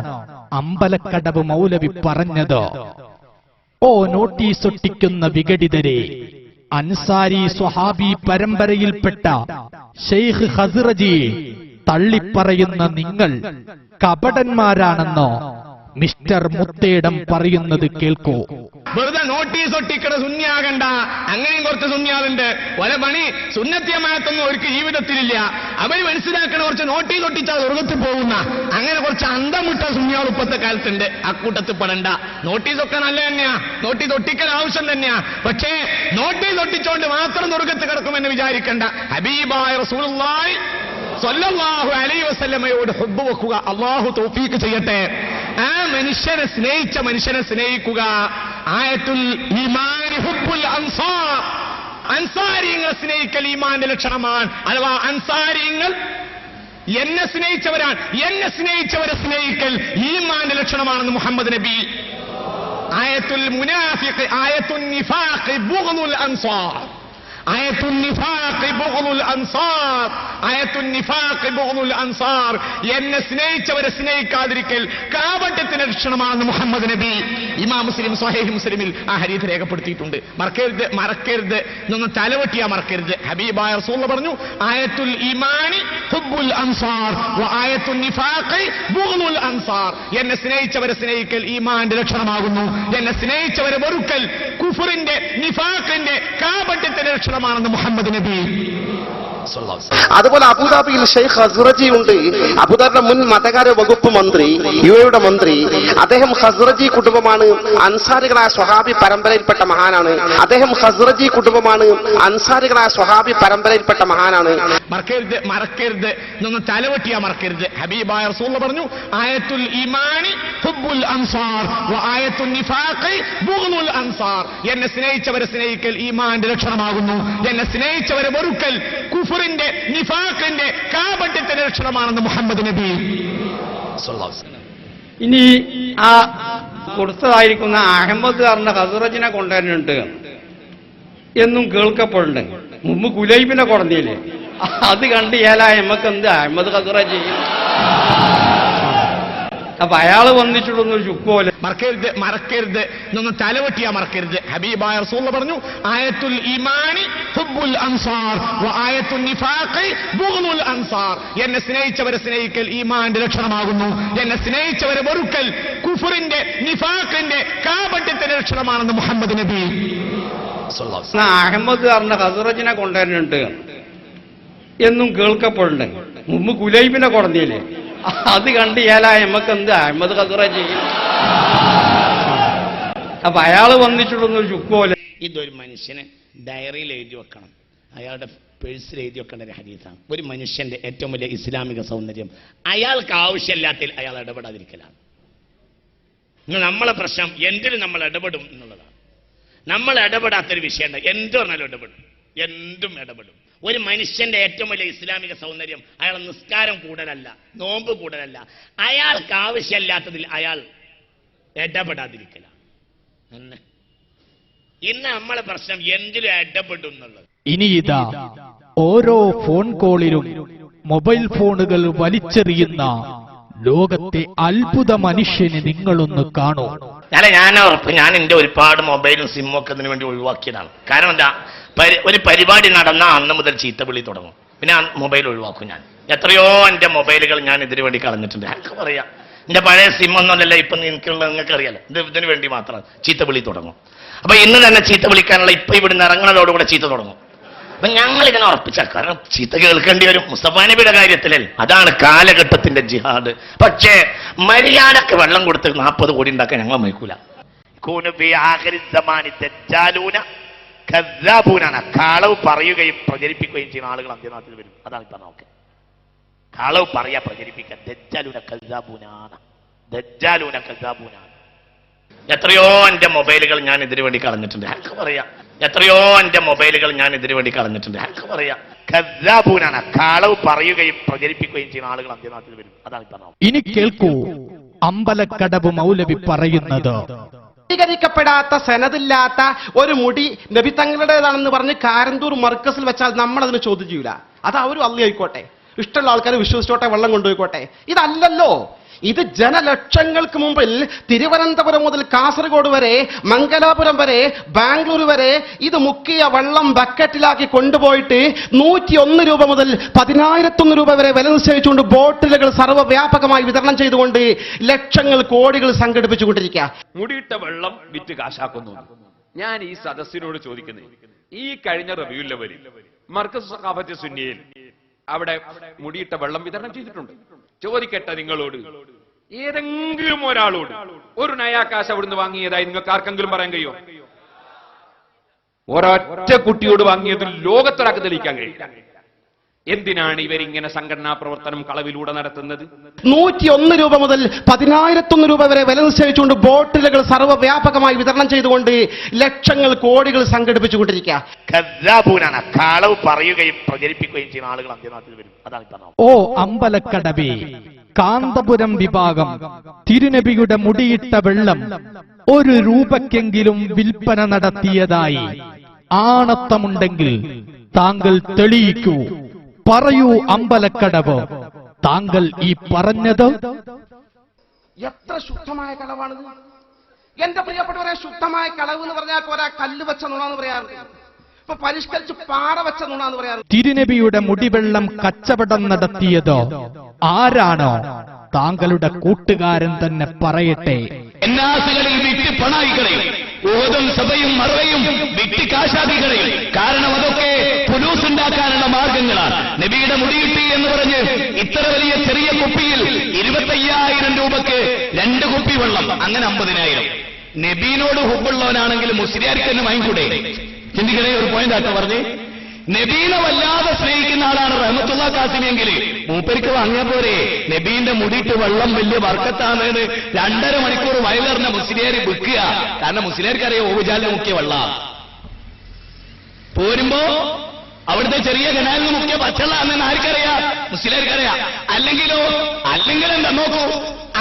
അമ്പലക്കടവ് മൗലവി പറഞ്ഞത്? ഓ നോട്ടീസ് ഒട്ടിക്കുന്ന വിഘടിതരെ, അൻസാരി സ്വഹാബി പരമ്പരയിൽപ്പെട്ട ഷെയ്ഖ് ഖസ്റജിയെ തള്ളിപ്പറയുന്ന നിങ്ങൾ കപടന്മാരാണെന്നോ മിസ്റ്റർ മുത്തേടം പറയുന്നത് കേൾക്കൂ. വെറുതെ നോട്ടീസ് ഒട്ടിക്കണ സുന്നിയാകണ്ട. അങ്ങനെയും കുറച്ച് സുന്നിയാളുണ്ട്. പല പണി സുന്നത്യമായത്തൊന്നും അവർക്ക് ജീവിതത്തിലില്ല. അവർ മനസ്സിലാക്കണ കുറച്ച് നോട്ടീസ് ഒട്ടിച്ചാൽ സ്വർഗത്തിൽ പോകുന്ന അങ്ങനെ കുറച്ച് അന്തമുട്ട സുന്നിയാൾ ഇപ്പോഴത്തെ കാലത്തുണ്ട്. അക്കൂട്ടത്തിൽ പെടണ്ട. നോട്ടീസൊക്കെ നല്ല തന്നെയാ, നോട്ടീസ് ഒട്ടിക്കൽ ആവശ്യം തന്നെയാ. പക്ഷേ നോട്ടീസ് ഒട്ടിച്ചോണ്ട് മാത്രം സ്വർഗത്ത് കിടക്കുമെന്ന് വിചാരിക്കണ്ട. ഹബീബായ റസൂലുള്ളാഹി സ്വല്ലല്ലാഹു അലൈഹി വസല്ലമയോട് ഹുബ്ബ് വെക്കുക. അല്ലാഹു തൗഫീഖ് ചെയ്യട്ടെ. ആ മനുഷ്യനെ സ്നേഹിച്ച മനുഷ്യനെ സ്നേഹിക്കുക. ആയത്തുൽ ഈമാനി ഹുബ്ബുൽ അൻസാർ, അൻസാരിങ്ങളെ സ്നേഹിക്കൽ ഈമാന്റെ ലക്ഷണമാണ്. അഥവാ അൻസാരിങ്ങൾ എന്നെ സ്നേഹിച്ചവരാണ്, എന്നെ സ്നേഹിച്ചവരെ സ്നേഹിക്കൽ ഈമാന്റെ ലക്ഷണമാണെന്ന് മുഹമ്മദ് നബി. ആയത്തുൽ മുനാഫിഖ്, ആയത്തുൻ നിഫാഖ് ബുഗ്ദുൽ അൻസാർ, ആയത്തുൻ നിഫാഖ് ബുഗ്ദുൽ അൻസാർ, ആയത്തുൻ നിഫാഖ് ബുഗ്ദുൽ അൻസാർ, എന്നെ സ്നേഹിച്ചവരെ സ്നേഹിക്കാതിരിക്കൽ കാപട്യത്തിന്റെ ലക്ഷണമാണെന്ന് മുഹമ്മദ് നബി. ഇമാം മുസ്ലിം സ്വഹീഹ് മുസ്ലിമിൽ ആ ഹദീസ് രേഖപ്പെടുത്തിയിട്ടുണ്ട്. മറക്കരുത് എന്നൊന്ന് തലവെട്ടിയാ മറക്കരുത്. ഹബീബായ റസൂലുള്ളാഹി പറഞ്ഞു, ആയത്തുൽ ഈമാനി ഹുബ്ബുൽ അൻസാർ വ ആയത്തുൻ നിഫാഖ് ബുഗ്ദുൽ അൻസാർ, എന്നെ സ്നേഹിച്ചവരെ സ്നേഹിക്കൽ ഈമാന്റെ ലക്ഷണമാകുന്നു, എന്നെ സ്നേഹിച്ചവരെ വെറുക്കൽ കുഫറിന്റെ നിഫാഖിന്റെ കാപട്യത്തിന്റെ ലക്ഷണമാണെന്ന് മുഹമ്മദ് നബി. അതുപോലെ അബുദാബിയിൽ ഷെയ്ഖ് ഖസ്റജി ഉണ്ട്. അബുദാബിയുടെ മുൻ മതകാര്യ വകുപ്പ് മന്ത്രി, യുഎയുടെ മന്ത്രി. അദ്ദേഹം ഖസ്റജി കുടുംബമാണ്, അൻസാരികളായ സ്വഹാബി പരമ്പരയിൽപ്പെട്ട മഹാനാണ്. മറക്കരുത് എന്നൊന്ന് തലവെട്ടിയാ മറക്കരുത്. ഹബീബായ റസൂലുള്ളാഹി പറഞ്ഞു, ആയത്തുൽ ഈമാനി ഹുബ്ബുൽ അൻസാർ വ ആയത്തുൻ നിഫാഖ് ബുഗ്ദുൽ അൻസാർ, എന്നെ സ്നേഹിച്ചവരെ സ്നേഹിക്കൽ ഈമാന്റെ ലക്ഷണമാകുന്നു, എന്നെ സ്നേഹിച്ചവരെ വെറുക്കൽ കുഫറിന്റെ നിഫാഖിന്റെ കാപട്യത്തിന്റെ ലക്ഷണമാണെന്ന് മുഹമ്മദ് നബി. ഇനി ആ കൊടുത്തതായിരിക്കുന്ന അഹമ്മദ് ഖസ്റജിനെ കൊണ്ടുവരുന്നുണ്ട് എന്നും കേൾക്കപ്പെടുന്നുണ്ട്. മുമ്പ് കുലൈബിനെ കൊടുന്നില്ലേ, അത് കണ്ട് ഏലായ നമുക്ക് എന്ത് അഹമ്മദ് ഖദറ ചെയ്യും? അപ്പൊ അയാള് വന്നിട്ടുള്ളൊരു ചുക്കോലെ മറക്കരുത്, മറക്കരുത്, ഇതൊന്ന് തലവെട്ടിയാ മറക്കരുത്. ഹബീബായ റസൂൽ പറഞ്ഞു, ആയത്തുൽ ഈമാനി ഹുബ്ബുൽ അൻസാർ വ ആയത്തുൻ നിഫാഖി ബുഗ്ദുൽ അൻസാർ. എന്നെ സ്നേഹിച്ചവരെ സ്നേഹിക്കൽ ഈമാന്റെ ലക്ഷണമാകുന്നു, എന്നെ സ്നേഹിച്ചവരെ വെറുക്കൽ കുഫറിന്റെ നിഫാഖിന്റെ കാപട്യത്തിന്റെ ലക്ഷണമാണെന്ന് മുഹമ്മദ് നബി. അഹമ്മദ് പറഞ്ഞ ഖദറജിനെ കൊണ്ടുവരുന്നുണ്ട് എന്നും കേൾക്കപ്പെടുന്നുണ്ട്. മുമ്പ് കുലൈബിനെ കൊടുന്നില്ലേ, അത് കണ്ട് ഏലായ നമുക്ക് എന്ത് അഹമ്മദ് ഖദറ ചെയ്യും? അപ്പൊ അയാള് വന്നിട്ടുള്ളൊരു ചുക്കോലെ. ഇതൊരു മനുഷ്യന് ഡയറിയിൽ എഴുതി വെക്കണം, അയാളുടെ പേഴ്സിൽ എഴുതി വെക്കേണ്ട ഒരു ഹദീസാണ്. ഒരു മനുഷ്യന്റെ ഏറ്റവും വലിയ ഇസ്ലാമിക സൗന്ദര്യം അയാൾക്ക് ആവശ്യമില്ലാത്തതിൽ അയാൾ ഇടപെടാതിരിക്കലാണ്. നമ്മളെ പ്രശ്നം എന്തിനും നമ്മൾ ഇടപെടും എന്നുള്ളതാണ്. നമ്മൾ ഇടപെടാത്തൊരു വിഷയമുണ്ട്, എന്ത് പറഞ്ഞാലും ഇടപെടും, എന്തും ഇടപെടും. ഒരു മനുഷ്യന്റെ ഏറ്റവും വലിയ ഇസ്ലാമിക സൗന്ദര്യം അയാൾ നിസ്കാരം കൂടുതലല്ല, നോമ്പ് കൂടുതലല്ല, അയാൾക്ക് ആവശ്യമില്ലാത്തതിൽ അയാൾ ഇടപെടാതിരിക്കല. ഇന്ന് നമ്മളെ പ്രശ്നം എന്തിലും ഇടപെടും എന്നുള്ളത്. ഇനി ഇതാ ഓരോ ഫോൺ കോളിലും മൊബൈൽ ഫോണുകൾ വലിച്ചെറിയുന്ന ലോകത്തെ അത്ഭുത മനുഷ്യനെ നിങ്ങളൊന്ന് കാണൂ. ഞാൻ ഉറപ്പ്, ഞാൻ എന്റെ ഒരുപാട് മൊബൈലും സിമ്മും ഒക്കെ ഇതിനു വേണ്ടി ഒഴിവാക്കിയതാണ്. കാരണം എന്താ, ഒരു പരിപാടി നടന്ന അന്ന് മുതൽ ചീത്തവിളി തുടങ്ങും, പിന്നെ ആ മൊബൈൽ ഒഴിവാക്കും. ഞാൻ എത്രയോ എന്റെ മൊബൈലുകൾ ഞാൻ ഇതിനു വേണ്ടി കളഞ്ഞിട്ടുണ്ട്. എനിക്ക് പറയാം, എന്റെ പഴയ സിമ്മൊന്നുമല്ല ഇപ്പൊ എനിക്കുള്ള, നിങ്ങൾക്ക് അറിയാലോ, ഇതിനു വേണ്ടി മാത്രം ചീത്തവിളി തുടങ്ങും. അപ്പൊ ഇന്ന് തന്നെ ചീത്ത വിളിക്കാനുള്ള ഇപ്പൊ ഇവിടുന്ന് ഇറങ്ങുന്നതോടുകൂടെ ചീത്ത തുടങ്ങും. അപ്പൊ ഞങ്ങൾ ഇതിനെ ഉറപ്പിച്ച, കാരണം ചീത്ത കേൾക്കേണ്ടി വരും. മുസ്തഫ നബിയുടെ കാര്യത്തിലല്ലേ, അതാണ് കാലഘട്ടത്തിന്റെ ജിഹാദ്. പക്ഷേ മര്യാദക്ക് വെള്ളം കൊടുത്ത് 40 കോടി ഉണ്ടാക്കാൻ ഞങ്ങൾ മയക്കൂല. കളവ് പറയുകയും പ്രചരിപ്പിക്കുകയും ചെയ്യുന്ന ആളുകൾ അന്ത്യനാട്ടിൽ വരും. അതാണ് ഇപ്പൊ നോക്കെ, കളവ് പറയാ പ്രചരിപ്പിക്കുക. ദജ്ജാലൂന കസ്സാബൂനാണ്, ദജ്ജാലൂന കസ്സാബൂനാണ്. എത്രയോ എന്റെ മൊബൈലുകൾ ഞാൻ ഇതിനു വേണ്ടി കളഞ്ഞിട്ടുണ്ട്. എനിക്ക് പറയാം, എത്രയോ എന്റെ മൊബൈലുകൾ ഞാൻ ഇതിനു വേണ്ടി കളഞ്ഞിട്ടുണ്ട്. എനിക്ക് പറയാം, കസ്സാബൂനാണ്, കളവ് പറയുകയും പ്രചരിപ്പിക്കുകയും ചെയ്യുന്ന ആളുകൾ അന്ത്യനാട്ടിൽ വരും. അതാണ് ഇപ്പൊ നോക്കെ. ഇനി കേൾക്കൂ അമ്പലക്കടവ് മൗലവി പറയുന്നത്. പ്പെടാത്ത സനദില്ലാത്ത ഒരു മുടി നബി തങ്ങളുടേതാണെന്ന് പറഞ്ഞ് കാരന്തൂർ മർക്കസിൽ വെച്ചാൽ നമ്മൾ അതിന് ചോദ്യം ചെയ്യൂല. അത് അവരും അള്ളി ആയിക്കോട്ടെ, ഇഷ്ടമുള്ള ആൾക്കാർ വിശ്വസിച്ചോട്ടെ, വെള്ളം കൊണ്ടുപോയിക്കോട്ടെ. ഇതല്ലല്ലോ, ഇത് ജനലക്ഷങ്ങൾക്ക് മുമ്പിൽ തിരുവനന്തപുരം മുതൽ കാസർഗോഡ് വരെ, മംഗലാപുരം വരെ, ബാംഗ്ലൂർ വരെ ഇത് മുക്കിയ വെള്ളം ബക്കറ്റിലാക്കി കൊണ്ടുപോയിട്ട് 101 രൂപ മുതൽ 10,001 രൂപ വരെ വില നിശ്ചയിച്ചുകൊണ്ട് ബോട്ടിലുകൾ സർവ്വവ്യാപകമായി വിതരണം ചെയ്തുകൊണ്ട് ലക്ഷങ്ങൾ കോടികൾ സംഘടിപ്പിച്ചുകൊണ്ടിരിക്കുക. മുടിയിട്ട വെള്ളം വിറ്റ് കാശാക്കുന്നു. ഞാൻ ഈ സദസ്സിനോട് ചോദിക്കുന്നത്, ഈ കഴിഞ്ഞ റബീഉൽ അവ്വലിൽ മർക്കസ് സഖാഫത്ത് സുന്നിയിൽ അവിടെ മുടിയിട്ട വെള്ളം വിതരണം ചെയ്തിട്ടുണ്ട്. ചോദിക്കട്ടെ നിങ്ങളോട്, ഏതെങ്കിലും ഒരാളോട് ഒരു നയാകാശ് അവിടുന്ന് വാങ്ങിയതായി നിങ്ങൾക്ക് ആർക്കെങ്കിലും പറയാൻ കഴിയുമോ? ഒരൊറ്റ കുട്ടിയോട് വാങ്ങിയതിൽ ലോകത്തൊരാൾക്ക് തെളിയിക്കാൻ കഴിയില്ല. എന്തിനാണ് ഇവരിങ്ങനെ സംഘടനാ പ്രവർത്തനം കളവിലൂടെ നടത്തുന്നത്? 101 രൂപ മുതൽ 10,001 രൂപ വരെ വില നിശ്ചയിച്ചുകൊണ്ട് ബോട്ടിലുകൾ സർവ്വവ്യാപകമായി വിതരണം ചെയ്തുകൊണ്ട് ലക്ഷങ്ങൾ കോടികൾ സംഘടിപ്പിച്ചുകൊണ്ടിരിക്കുക. കളവ് പറയുകയും പ്രചരിപ്പിക്കുകയും ചെയ്യുന്ന ആളുകൾ അന്ത്യനാട്ടിൽ വരും. അതാണ് ഇപ്പൊ നോക്കെ. ഓ അമ്പലക്കടവേ, കാന്തപുരം വിഭാഗം തിരുനബിയുടെ മുടിയിട്ട വെള്ളം 1 രൂപക്കെങ്കിലും വിൽപ്പന നടത്തിയതായി ആണത്തമുണ്ടെങ്കിൽ താങ്കൾ തെളിയിക്കൂ. പറയൂ അമ്പലക്കടവ്, താങ്കൾ ഈ പറഞ്ഞത് എത്ര ശുദ്ധമായ കളവാണിത് എന്റെ പ്രിയപ്പെട്ടവരെ. ശുദ്ധമായ കളവ് എന്ന് പറഞ്ഞാൽ പോരാ, കല്ല് വെച്ച നുണാന്ന് പറയാറുണ്ട്, ഇപ്പൊ പരിഷ്കരിച്ച് പാറ വെച്ച നുണാന്ന് പറയാറുണ്ട്. തിരുനബിയുടെ മുടിവെള്ളം കച്ചവടം നടത്തിയത് ആരാണോ താങ്കളുടെ കൂട്ടുകാരൻ തന്നെ പറയട്ടെ. എന്നാസുകളിൽ വിറ്റ് പണായികളെയും ഓതും സഭയും മറവയും വിറ്റ് കാശാദികളെയും. കാരണം അതൊക്കെ പുലൂസ് ഉണ്ടാക്കാനുള്ള മാർഗങ്ങളാണ്. നബിയുടെ മുടിയിട്ടി എന്ന് പറഞ്ഞ് ഇത്ര വലിയ ചെറിയ കുപ്പിയിൽ 25,000 രൂപക്ക് 2 കുപ്പി വെള്ളം, അങ്ങനെ 50,000. നബീനോട് ഹുബുള്ളവനാണെങ്കിൽ മുസ്ലിയാർക്ക് തന്നെ വാങ്ങിക്കൂടെ? ചിന്തിക്കണേ, ഒരു പോയിന്റ് ആട്ടോ പറഞ്ഞ്. നബീനെ വല്ലാതെ സ്നേഹിക്കുന്ന ആളാണ് റഹ്മത്തുള്ള കാസിമിയെങ്കിൽ മൂപ്പരിക്ക് വാങ്ങിയാ പോരെ? നബീന്റെ മുടിയിട്ട് വെള്ളം വലിയ വർക്കത്താണ് 2.5 മണിക്കൂർ വയലറിഞ്ഞ മുസ്ലിയാർ വിൽക്കുക. കാരണം മുസ്ലിയാർക്കറിയാം ഓവുചാലിന് മുക്കിയ വെള്ളം പോരുമ്പോ അവിടുത്തെ ചെറിയ കനാലിന് മുക്കിയ പച്ചവെള്ളാണെന്ന് ആർക്കറിയാം? മുസ്ലിയാർക്കറിയാം. അല്ലെങ്കിലെന്താ നോക്കൂ,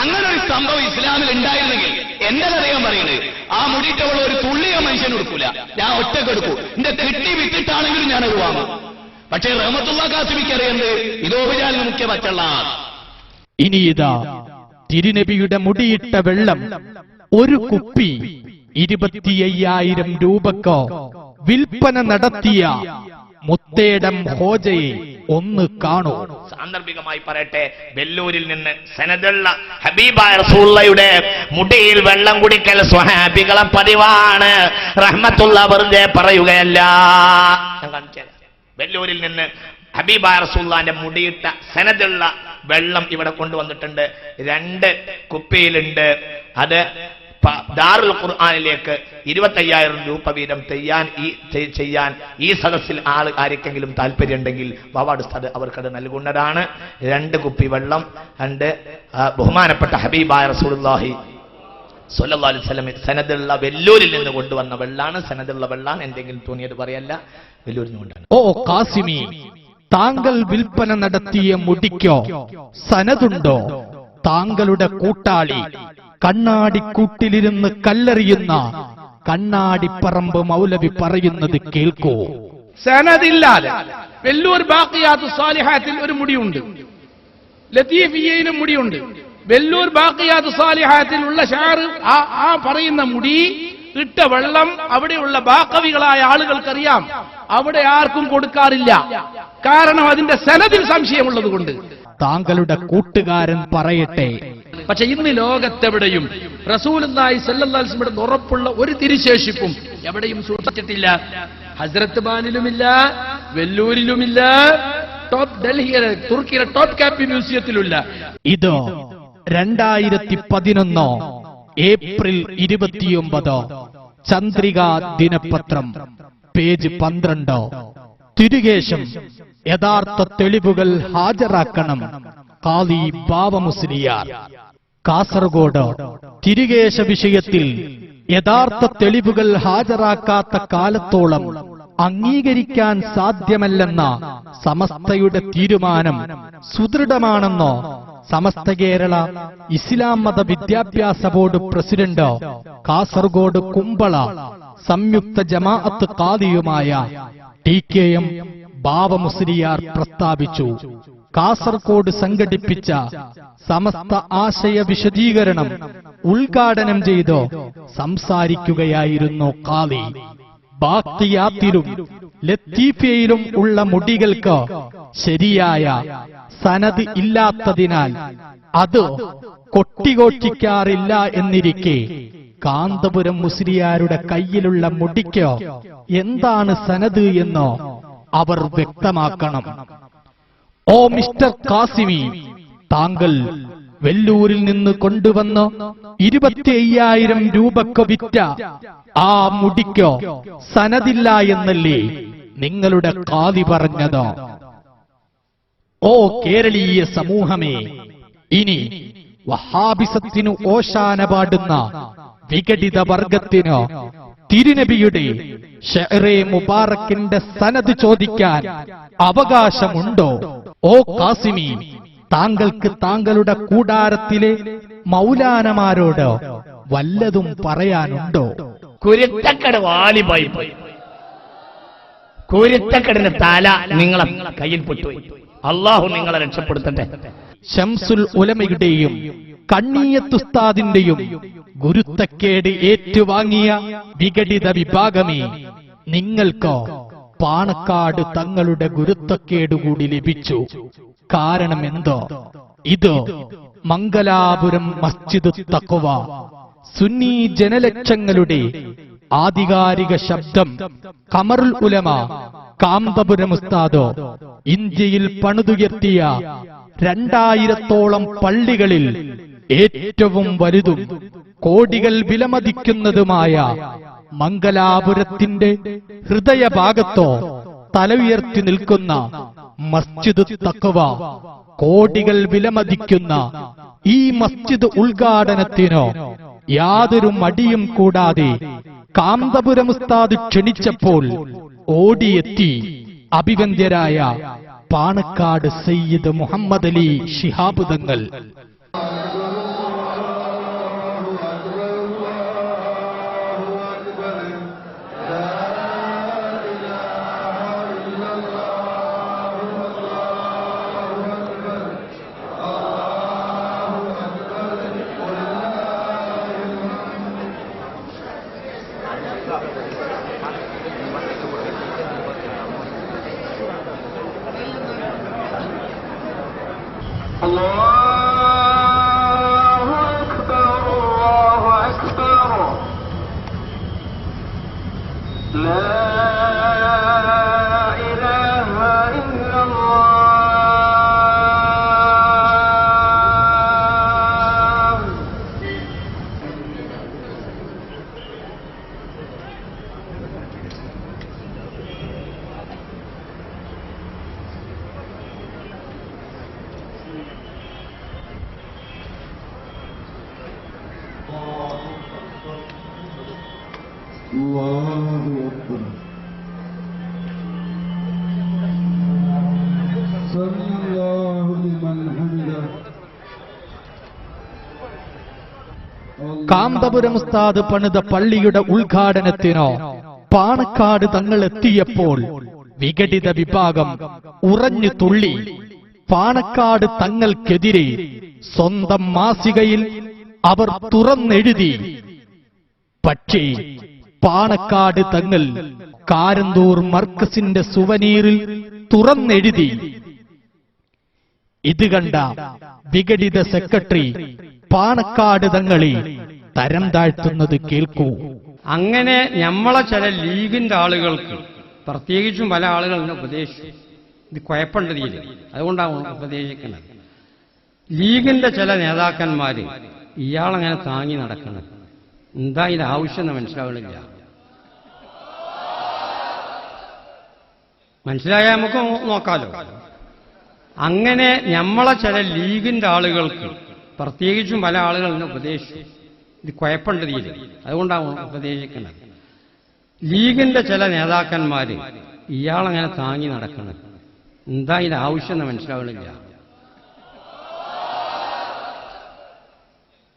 അങ്ങനെ ഒരു സംഭവം ഇസ്ലാമിൽ ഉണ്ടായിരുന്നെങ്കിൽ എന്റെ അറിയാൻ പറയുന്നത്, ആ മുടിയിട്ടവൾ ഒരു തുള്ളിയ മനുഷ്യന് കൊടുക്കൂല, ഞാൻ ഒറ്റക്ക് എടുക്കൂ. എന്റെ കിഡ്നി വിറ്റിട്ടാണെങ്കിലും ഞാനത് വാങ്ങും. പക്ഷേ റഹ്മത്തുള്ള കാസിമിക്ക് അറിയുന്നത് ഇതോപചാരിക മുഖ്യ പച്ചള്ള. ഇനി ഇതാ തിരുനബിയുടെ മുടിയിട്ട വെള്ളം ഒരു കുപ്പി 25,000 രൂപക്കോ വിൽപ്പന നടത്തിയ മുത്തേടം ഹോജയെ ഒന്ന് കാണൂ. സാന്ദർഭികമായി പറയട്ടെ, വെല്ലൂരിൽ നിന്ന് സനദുള്ള ഹബീബായ റസൂലുള്ളാഹിയുടെ മുടിയിൽ വെള്ളം കുടിക്കൽ സ്വഹാബികളെ പതിവാണ്. റഹ്മത്തുള്ള വെറുതെ പറയുകയല്ല. ഞാൻ കാണിച്ചു. വെല്ലൂരിൽ നിന്ന് ഹബീബായ റസൂലുള്ളാഹിന്റെ മുടിയിട്ട സനദുള്ള വെള്ളം ഇവിടെ കൊണ്ടുവന്നിട്ടുണ്ട്. 2 കുപ്പിയിലുണ്ട്. അത് ദാറുൽ ഖുർആനിലേക്ക് 25,000 രൂപ വീതം ചെയ്യാൻ ഈ സദസ്സിൽ ആർക്കെങ്കിലും താല്പര്യമുണ്ടെങ്കിൽ ബാവാട് ഉസ്താദ് അവർക്കത് നൽകുന്നതാണ്. 2 കുപ്പി വെള്ളം, 2 ബഹുമാനപ്പെട്ട ഹബീബായ റസൂലുള്ളാഹി സ്വല്ലല്ലാഹു അലൈഹി വസല്ലം സനദുള്ള വെല്ലൂരിൽ നിന്ന് കൊണ്ടുവന്ന വെള്ളാണ്. സനദുള്ള വെള്ളാണ്, എന്തെങ്കിലും തോന്നിയത് പറയല്ല, വെല്ലൂരിൽ നിന്ന് കൊണ്ടാണ്. ഓ കാസിമി, താങ്കൾ വിൽപ്പന നടത്തിയ മുടിക്കോ സനതുണ്ടോ? താങ്കളുടെ കൂട്ടാളി കണ്ണാടിക്കൂട്ടിലിരുന്ന് കല്ലെറിയുന്ന കണ്ണാടിപ്പറമ്പ് മൗലവി പറയുന്നത് കേൾക്കൂ. സനദില്ലാതെ വെല്ലൂർ ബാഖിയാത്തു സാലിഹാത്തിൽ ഒരു മുടിയുണ്ട്, ലത്തീഫിയയിലും മുടിയുണ്ട്. വെല്ലൂർ ബാഖിയാത്തു സാലിഹാത്തിലുള്ള ഷാറ് ആ പറയുന്ന മുടി ഇട്ട വെള്ളം അവിടെയുള്ള ബാക്കവികളായ ആളുകൾക്കറിയാം. അവിടെ ആർക്കും കൊടുക്കാറില്ല. കാരണം അതിന്റെ സനദിൽ സംശയമുള്ളത് കൊണ്ട്. താങ്കളുടെ കൂട്ടുകാരൻ പറയട്ടെ. പക്ഷെ ഇന്ന് ലോകത്തെവിടെയും റസൂലുള്ളാഹി സ്വല്ലല്ലാഹു അലൈഹി വസല്ലം ഉറപ്പുള്ള ഒരു തിരുശേഷിപ്പും എവിടെയും സൂക്ഷിച്ചിട്ടില്ല. ഹസ്രത്ത് ബാനിലുമില്ല, വെല്ലൂരിലുമില്ല, ടോപ്പ് ഡൽഹിയിലെ തുർക്കിയിലെ ടോപ്പ് കാപ്പി മ്യൂസിയത്തിലുമില്ല. ഇത് 2011 ഏപ്രിൽ 29 ചന്ദ്രിക ദിനപത്രം പേജ് 12. തിരുകേശം യഥാർത്ഥ തെളിവുകൾ ഹാജരാക്കണം ഖാദി ബാവ മുസ്ലിയാർ. കാസർഗോഡ് തിരുകേശ വിഷയത്തിൽ യഥാർത്ഥ തെളിവുകൾ ഹാജരാക്കാത്ത കാലത്തോളം അംഗീകരിക്കാൻ സാധ്യമല്ലെന്ന സമസ്തയുടെ തീരുമാനം സുദൃഢമാണെന്നോ സമസ്ത കേരള ഇസ്ലാം മത വിദ്യാഭ്യാസ ബോർഡ് പ്രസിഡന്റ് കാസർഗോഡ് കുമ്പള സംയുക്ത ജമാഅത്ത് ഖാദിയുമായ TKM ബാവ മുസ്ലിയാർ പ്രസ്താവിച്ചു. കാസർഗോഡ് സംഘടിപ്പിച്ച സമസ്ത ആശയ വിശദീകരണം ഉദ്ഘാടനം ചെയ്ത് സംസാരിക്കുകയായിരുന്നു ഖാദി. ബാഖിയാത്തിലും ലത്തീഫയിലും ഉള്ള മുടികൾക്ക് ശരിയായ സനദ് ഇല്ലാത്തതിനാൽ അത് കൊട്ടിഘോഷിക്കാറില്ല എന്നിരിക്കെ കാന്തപുരം മുസ്ലിയാരുടെ കയ്യിലുള്ള മുടിക്ക് എന്താണ് സനദ് എന്ന് അവർ വ്യക്തമാക്കണം. ഓ മിസ്റ്റർ കാസിമി, താങ്കൾ വെല്ലൂരിൽ നിന്ന് കൊണ്ടുവന്ന് 25,000 രൂപക്ക് വിറ്റ ആ മുടിക്ക് സനദില്ല എന്നല്ലേ നിങ്ങളുടെ ഖാദി പറഞ്ഞത്? ഓ കേരളീയ സമൂഹമേ, ഇനി വഹാബിസത്തിനു ഓശാന പാടുന്ന വിഘടിത വർഗത്തിന് തിരുനബിയുടെ ഷഅറെ മുബാറക്കിന്റെ സനദ് ചോദിക്കാൻ അവകാശമുണ്ടോ? ഓ കാസിമി, താങ്കൾക്ക് താങ്കളുടെ കൂടാരത്തിലെ മൗലാനമാരോട് വല്ലതും പറയാനുണ്ടോ? കുരുത്തക്കട് വാലിബായി പോയി. കുരുത്തക്കടിന്റെ തല നിങ്ങളെ കയ്യിൽ പൊട്ടുപോയി. അള്ളാഹു നിങ്ങളെ രക്ഷപ്പെടുത്തട്ടെ. ശംസുൽ ഉലമയുടെയും കണ്ണീയത്തുസ്താദിന്റെയും ഗുരുത്തക്കേട് ഏറ്റുവാങ്ങിയ വിഘടിത വിഭാഗമേ, നിങ്ങൾക്ക് പാണക്കാട് തങ്ങളുടെ ഗുരുത്തക്കേട് കൂടി ലഭിച്ചു. കാരണം എന്തോ? ഇത് മംഗലാപുരം മസ്ജിദ് തഖ്വ സുന്നി ജനലക്ഷങ്ങളുടെ ആധികാരിക ശബ്ദം ഖമറുൽ ഉലമ കാന്തപുരം ഉസ്താദ് ഇന്ത്യയിൽ പണിതുയർത്തിയ 2000-ഓളം പള്ളികളിൽ ഏറ്റവും വലുതും കോടികൾ വിലമതിക്കുന്നതുമായ മംഗലാപുരത്തിന്റെ ഹൃദയഭാഗത്തോ തല ഉയർത്തി നിൽക്കുന്ന മസ്ജിദ് തഖ്വ കോടികൾ വിലമതിക്കുന്ന ഈ മസ്ജിദ് ഉദ്ഘാടനത്തിനോ യാതൊരു മടിയും കൂടാതെ കാന്തപുരം ഉസ്താദ് ക്ഷണിച്ചപ്പോൾ ഓടിയെത്തി അഭിവന്ദ്യരായ പാണക്കാട് സയ്യിദ് മുഹമ്മദ് അലി ശിഹാബ് തങ്ങൾ. കാന്തപുരം ഉസ്താദ് പണിത പള്ളിയുടെ ഉദ്ഘാടനത്തിനോ പാണക്കാട് തങ്ങൾ എത്തിയപ്പോൾ വിഘടിത വിഭാഗം ഉറഞ്ഞു തുള്ളി. പാണക്കാട് തങ്ങൾക്കെതിരെ സ്വന്തം മാസികയിൽ അവർ തുറന്നെഴുതി. പക്ഷേ പാണക്കാട് തങ്ങൾ കാരന്തൂർ മർക്കസിന്റെ സുവനീറിൽ തുറന്നെഴുതി. ഇത് കണ്ട വിഘടിത സെക്രട്ടറി പാണക്കാട് തങ്ങളെ തരം താഴ്ത്തുന്നത് കേൾക്കൂ. അങ്ങനെ നമ്മളെ ചില ലീഗിന്റെ ആളുകൾക്ക്, പ്രത്യേകിച്ചും പല ആളുകളുടെ ഉപദേശിച്ചു, ഇത് കുഴപ്പമുണ്ട് തീരെ, അതുകൊണ്ടാണ് ഉപദേശിക്കുന്നത്. ലീഗിന്റെ ചില നേതാക്കന്മാര് ഇയാളങ്ങനെ താങ്ങി നടക്കണം. എന്താ ഇത് ആവശ്യം എന്ന് മനസ്സിലാവണില്ല. മനസ്സിലായാൽ നമുക്ക് നോക്കാലോ. അങ്ങനെ നമ്മളെ ചില ലീഗിന്റെ ആളുകൾക്ക്, പ്രത്യേകിച്ചും പല ആളുകളുടെ ഉപദേശിച്ചു, ഇത് കുഴപ്പമുണ്ട് തീരെ, അതുകൊണ്ടാണ് ഉപദേശിക്കുന്നത്. ലീഗിന്റെ ചില നേതാക്കന്മാര് ഇയാളങ്ങനെ താങ്ങി നടക്കണം. എന്താ ഇത് ആവശ്യം എന്ന് മനസ്സിലാവണില്ല.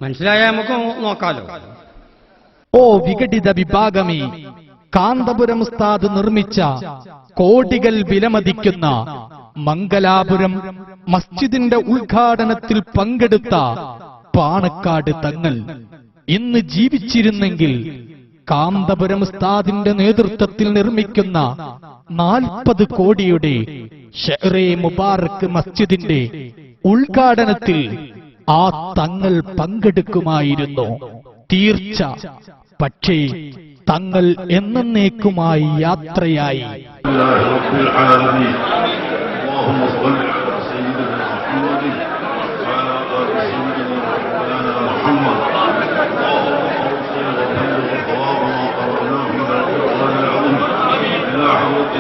മനസ്സിലായാൽ നമുക്ക് നോക്കാലോ. ഓ വിഘടിത വിഭാഗമേ, കാന്തപുരം ഉസ്താദ് നിർമ്മിച്ച കോടികൾ വിലമതിക്കുന്ന മംഗലാപുരം മസ്ജിദിന്റെ ഉദ്ഘാടനത്തിൽ പങ്കെടുത്ത പാണക്കാട് തങ്ങൾ ഇന്ന് ജീവിച്ചിരുന്നെങ്കിൽ കാന്തപുരം ഉസ്താദിന്റെ നേതൃത്വത്തിൽ നിർമ്മിക്കുന്ന 40 കോടിയുടെ ഷെഹ്റെ മുബാറക്ക് മസ്ജിദിന്റെ ഉദ്ഘാടനത്തിൽ ആ തങ്ങൾ പങ്കെടുക്കുമായിരുന്നു, തീർച്ച. പക്ഷേ തങ്ങൾ എന്നേക്കുമായി യാത്രയായി.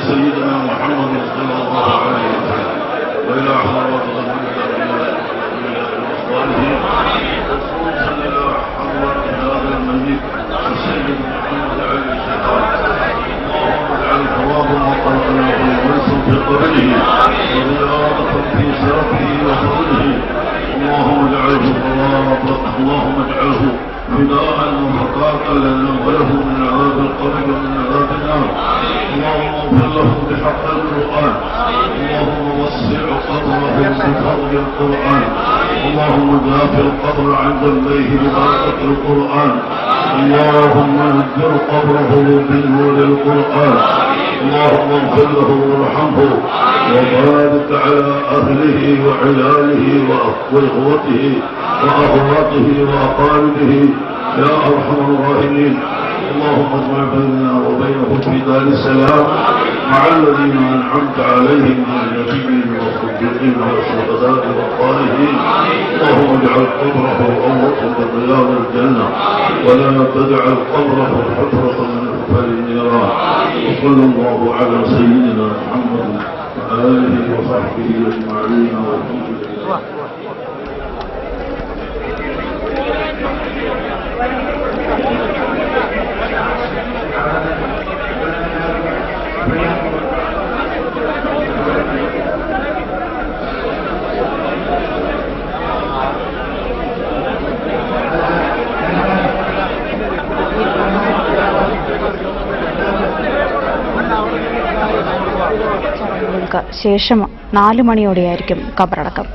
سيدنا محمد صلى الله عليه وسلم وإلى حضرة هذا المجيد سيدنا محمد عليه السلام. اللهم اجعل ثواب ما قرأناه ويسر في قبله وزيارة في سرفه وفضله. اللهم اجعله فداء وفقاقا لنا وله من عذاب القبر ومن عذاب النار. اللهم اغفر له بحق القرآن. اللهم وسع قبره بفضل القرآن. اللهم دافع القبر عند الليل ببركة القرآن. اللهم نذر قبره بنور القرآن. اللهم اغفر له وارحمه وبارك على أهله وعياله وإخوته وأخواته وأقاربه يا أرحم الراحمين. اللهم اجمع بيننا وبينهم في دار السلام مع الذين أنعمت عليهم من النبيين والصديقين والشهداء والصالحين. اللهم اجعل قبره روضة من رياض الجنة ولا تجعل قبره حفرة من حفر النيران. وصلى الله على سيدنا محمد وآله وصحبه أجمعين والحمد لله. ശേഷം 4 മണിയോടെയായിരിക്കും ഖബറടക്കം.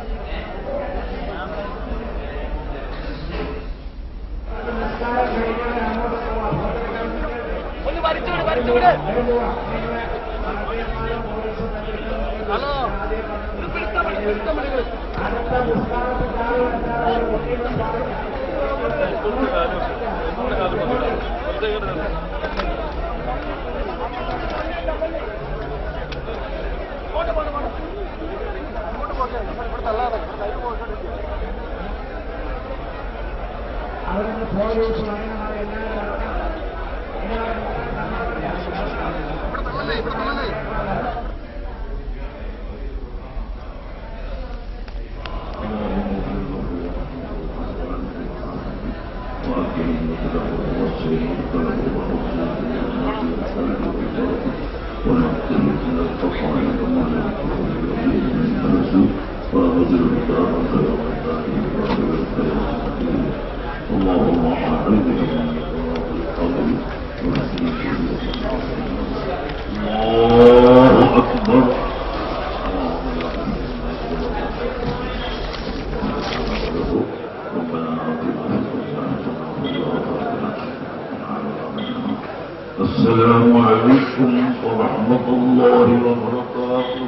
السلام عليكم ورحمة الله وبركاته.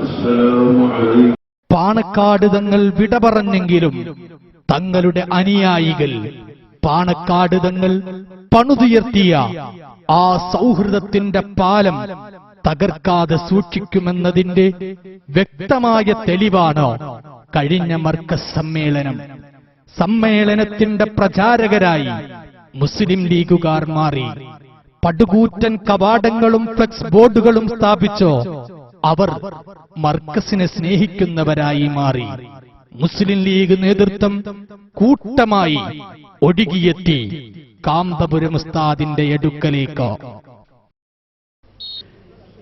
السلام عليكم. പാണക്കാട് തങ്ങൾ വിട പറഞ്ഞെങ്കിലും തങ്ങളുടെ അനുയായികൾ പാണക്കാട് തങ്ങൾ പണുതുയർത്തിയ ആ സൗഹൃദത്തിന്റെ പാലം തകർക്കാതെ സൂക്ഷിക്കുമെന്നതിന്റെ വ്യക്തമായ തെളിവാണ് കഴിഞ്ഞ മർക്കസ് സമ്മേളനം. സമ്മേളനത്തിന്റെ പ്രചാരകരായി മുസ്ലിം ലീഗുകാർ മാറി. പടുകൂറ്റൻ കവാടങ്ങളും ഫ്ലെക്സ് ബോർഡുകളും സ്ഥാപിച്ചോ അവർ മർക്കസിനെ സ്നേഹിക്കുന്നവരായി മാറി. മുസ്ലിം ലീഗ് നേതൃത്വം കൂട്ടമായി ഒഴുകിയെത്തി കാന്തപുരം ഉസ്താദിന്റെ അടുക്കലേക്ക്.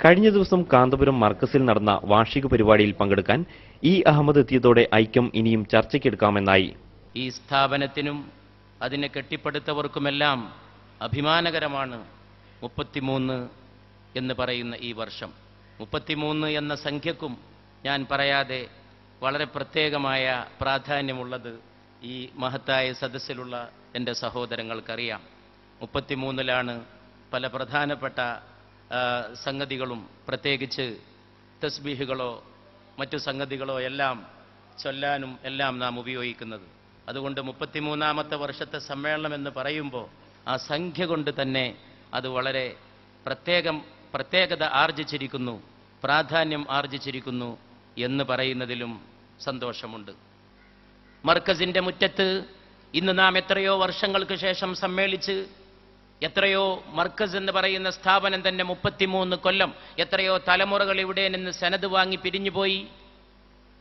കഴിഞ്ഞ ദിവസം കാന്തപുരം മർക്കസിൽ നടന്ന വാർഷിക പരിപാടിയിൽ പങ്കെടുക്കാൻ അഹമ്മദ് എത്തിയതോടെ ഐക്യം ഇനിയും ചർച്ചയ്ക്കെടുക്കാമെന്നായി. ഈ സ്ഥാപനത്തിനും അതിനെ കെട്ടിപ്പടുത്തവർക്കുമെല്ലാം അഭിമാനകരമാണ് 33 എന്ന് പറയുന്ന ഈ വർഷം. 33 എന്ന സംഖ്യക്കും ഞാൻ പറയാതെ വളരെ പ്രത്യേകമായ പ്രാധാന്യമുള്ളത് ഈ മഹത്തായ സദസ്സിലുള്ള എൻ്റെ സഹോദരങ്ങൾക്കറിയാം. 33-ലാണ് പല പ്രധാനപ്പെട്ട സംഗതികളും, പ്രത്യേകിച്ച് തസ്ബീഹുകളോ മറ്റു സംഗതികളോ എല്ലാം ചൊല്ലാനും എല്ലാം നാം ഉപയോഗിക്കുന്നത്. അതുകൊണ്ട് 33-ാമത്തെ വർഷത്തെ സമ്മേളനം എന്ന് പറയുമ്പോൾ ആ സംഖ്യ കൊണ്ട് തന്നെ അത് വളരെ പ്രത്യേകത ആർജിച്ചിരിക്കുന്നു, പ്രാധാന്യം ആർജിച്ചിരിക്കുന്നു എന്ന് പറയുന്നതിലും സന്തോഷമുണ്ട്. മർക്കസിന്റെ മുറ്റത്ത് ഇന്ന് നാം എത്രയോ വർഷങ്ങൾക്ക് ശേഷം സമ്മേളിച്ച്, എത്രയോ മർക്കസ് എന്ന് പറയുന്ന സ്ഥാപനം തന്നെ 33 കൊല്ലം, എത്രയോ തലമുറകൾ ഇവിടെ നിന്ന് സനത് വാങ്ങി പിരിഞ്ഞുപോയി.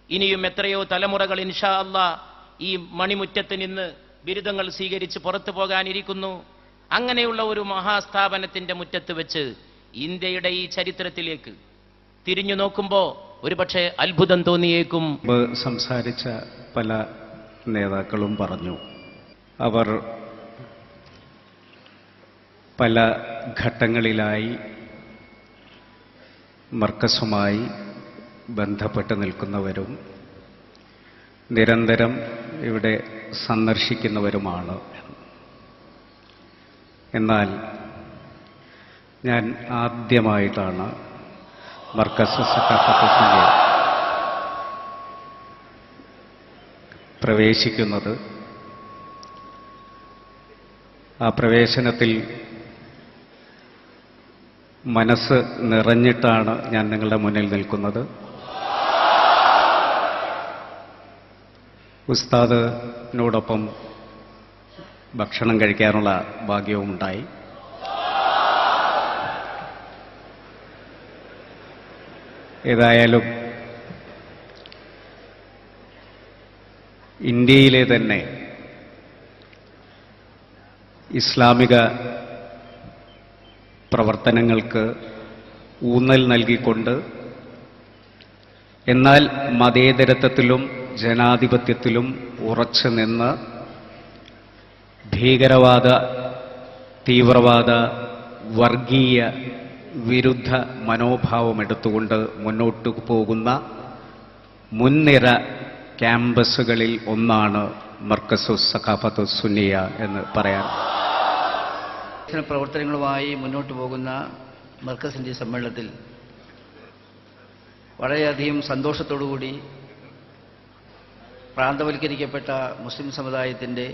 ഇനിയും എത്രയോ തലമുറകൾ ഇൻഷാ അല്ലാഹ് ഈ മണിമുറ്റത്ത് നിന്ന് ബിരുദങ്ങൾ സ്വീകരിച്ച് പുറത്തു പോകാനിരിക്കുന്നു. അങ്ങനെയുള്ള ഒരു മഹാസ്ഥാപനത്തിന്റെ മുറ്റത്ത് വെച്ച് ഇന്ത്യയുടെ ഈ ചരിത്രത്തിലേക്ക് തിരിഞ്ഞു നോക്കുമ്പോൾ ഒരുപക്ഷെ അത്ഭുതം തോന്നിയേക്കും. സംസാരിച്ച പല നേതാക്കളും പറഞ്ഞു, അവർ പല ഘട്ടങ്ങളിലായി മർക്കസുമായി ബന്ധപ്പെട്ട് നിൽക്കുന്നവരും നിരന്തരം ഇവിടെ സന്ദർശിക്കുന്നവരുമാണ്. എന്നാൽ ഞാൻ ആദ്യമായിട്ടാണ് മർക്കസ് സഖാഫത്ത് പ്രവേശിക്കുന്നത്. ആ പ്രവേശനത്തിൽ മനസ്സ് നിറഞ്ഞിട്ടാണ് ഞാൻ നിങ്ങളുടെ മുന്നിൽ നിൽക്കുന്നത്. ഉസ്താദിനോടൊപ്പം ഭക്ഷണം കഴിക്കാനുള്ള ഭാഗ്യവും ഉണ്ടായി. ഏതായാലും ഇന്ത്യയിലെ തന്നെ ഇസ്ലാമിക പ്രവർത്തനങ്ങൾക്ക് ഊന്നൽ നൽകിക്കൊണ്ട്, എന്നാൽ മതേതരത്വത്തിലും ജനാധിപത്യത്തിലും ഉറച്ചു നിന്ന് ഭീകരവാദ, തീവ്രവാദ, വർഗീയ വിരുദ്ധ മനോഭാവമെടുത്തുകൊണ്ട് മുന്നോട്ടു പോകുന്ന മുൻനിര ക്യാമ്പസുകളിൽ ഒന്നാണ് മർക്കസു സഖാഫത്തു സുന്നിയ എന്ന് പറയാം. പ്രവർത്തനങ്ങളുമായി മുന്നോട്ട് പോകുന്ന മർക്കസിൻ്റെ സമ്മേളനത്തിൽ വളരെയധികം സന്തോഷത്തോടുകൂടി പ്രാന്തവൽക്കരിക്കപ്പെട്ട മുസ്ലിം സമുദായത്തിൻ്റെ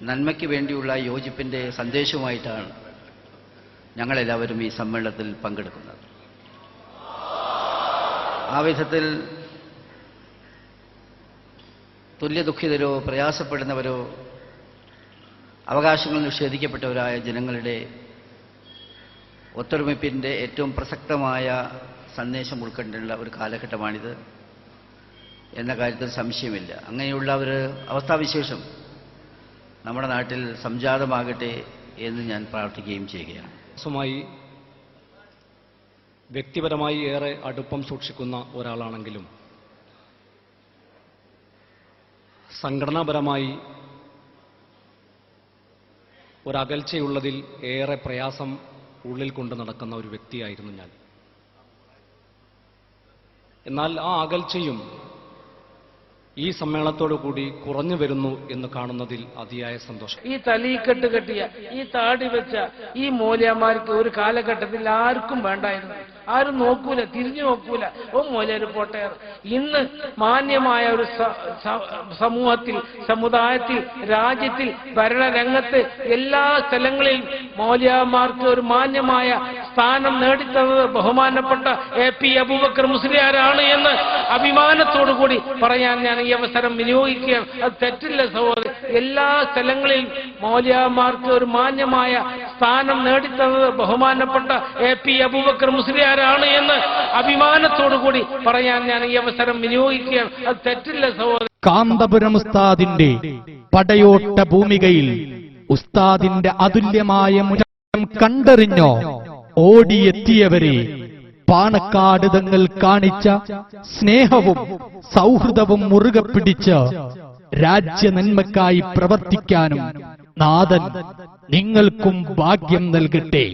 നന്മയ്ക്ക് വേണ്ടിയുള്ള യോജിപ്പിൻ്റെ സന്ദേശവുമായിട്ടാണ് ഞങ്ങളെല്ലാവരും ഈ സമ്മേളനത്തിൽ പങ്കെടുക്കുന്നത്. ആ വിധത്തിൽ തുല്യദുഃഖിതരോ പ്രയാസപ്പെടുന്നവരോ അവകാശങ്ങൾ നിഷേധിക്കപ്പെട്ടവരായ ജനങ്ങളുടെ ഒത്തൊരുമിപ്പിൻ്റെ ഏറ്റവും പ്രസക്തമായ സന്ദേശം ഉൾക്കൊണ്ടുള്ള ഒരു കാലഘട്ടമാണിത് എന്ന കാര്യത്തിൽ സംശയമില്ല. അങ്ങനെയുള്ള ഒരു അവസ്ഥാവിശേഷം നമ്മുടെ നാട്ടിൽ സംജാതമാകട്ടെ എന്ന് ഞാൻ പ്രാർത്ഥിക്കുകയും ചെയ്യുകയാണ്. വ്യക്തിപരമായി ഏറെ അടുപ്പം സൂക്ഷിക്കുന്ന ഒരാളാണെങ്കിലും സംഘടനാപരമായി ഒരകൽച്ചയുള്ളതിൽ ഏറെ പ്രയാസം ഉള്ളിൽ കൊണ്ട് നടക്കുന്ന ഒരു വ്യക്തിയായിരുന്നു ഞാൻ. എന്നാൽ ആ അകൽച്ചയും ഈ സമ്മേളനത്തോടു കൂടി കുറഞ്ഞു വരുന്നു എന്ന് കാണുന്നതിൽ അതിയായ സന്തോഷം. ഈ തലീക്കെട്ട് കെട്ടിയ ഈ താടി വെച്ച ഈ മൂല്യന്മാർക്ക് ഒരു കാലഘട്ടത്തിൽ ആർക്കും വേണ്ടായിരുന്നു. ആരും നോക്കൂല, തിരിഞ്ഞു നോക്കൂല. ഓ മൂല്യര് പോട്ടെ. ഇന്ന് മാന്യമായ ഒരു സമൂഹത്തിൽ, സമുദായത്തിൽ, രാജ്യത്തിൽ, ഭരണരംഗത്ത് എല്ലാ സ്ഥലങ്ങളിലും മൗലവിമാർക്ക് ഒരു മാന്യമായ സ്ഥാനം നേടിത്തന്നത് ബഹുമാനപ്പെട്ട AP അബൂബക്കർ മുസ്ലിയാരാണ് എന്ന് അഭിമാനത്തോടു കൂടി പറയാൻ ഞാൻ ഈ അവസരം വിനിയോഗിക്കുകയാണ്. അത് തെറ്റില്ല സഹോദരൻ. എല്ലാ സ്ഥലങ്ങളിലും മൗലവിമാർക്ക് ഒരു മാന്യമായ സ്ഥാനം നേടിത്തന്നത് ബഹുമാനപ്പെട്ട AP അബൂബക്കർ മുസ്ലിയാരാണ് എന്ന് അഭിമാനത്തോടു കൂടി പറയാൻ ഞാൻ ഈ അവസരം വിനിയോഗിക്കുകയാണ്. അത് തെറ്റില്ല സഹോദരൻ. കാന്തപുരം ഉസ്താദിന്റെ പടയോട്ട ഭൂമികയിൽ ഉസ്താദിന്റെ അതുല്യമായ മുന്നേറ്റം കണ്ടറിഞ്ഞോ ഓടിയെത്തിയവരെ പാണക്കാട് തങ്ങൾ കാണിച്ച സ്നേഹവും സൗഹൃദവും മുറുകെ പിടിച്ച് രാജ്യ നന്മക്കായി പ്രവർത്തിക്കാനും നാഥൻ നിങ്ങൾക്കും ഭാഗ്യം നൽകട്ടെ.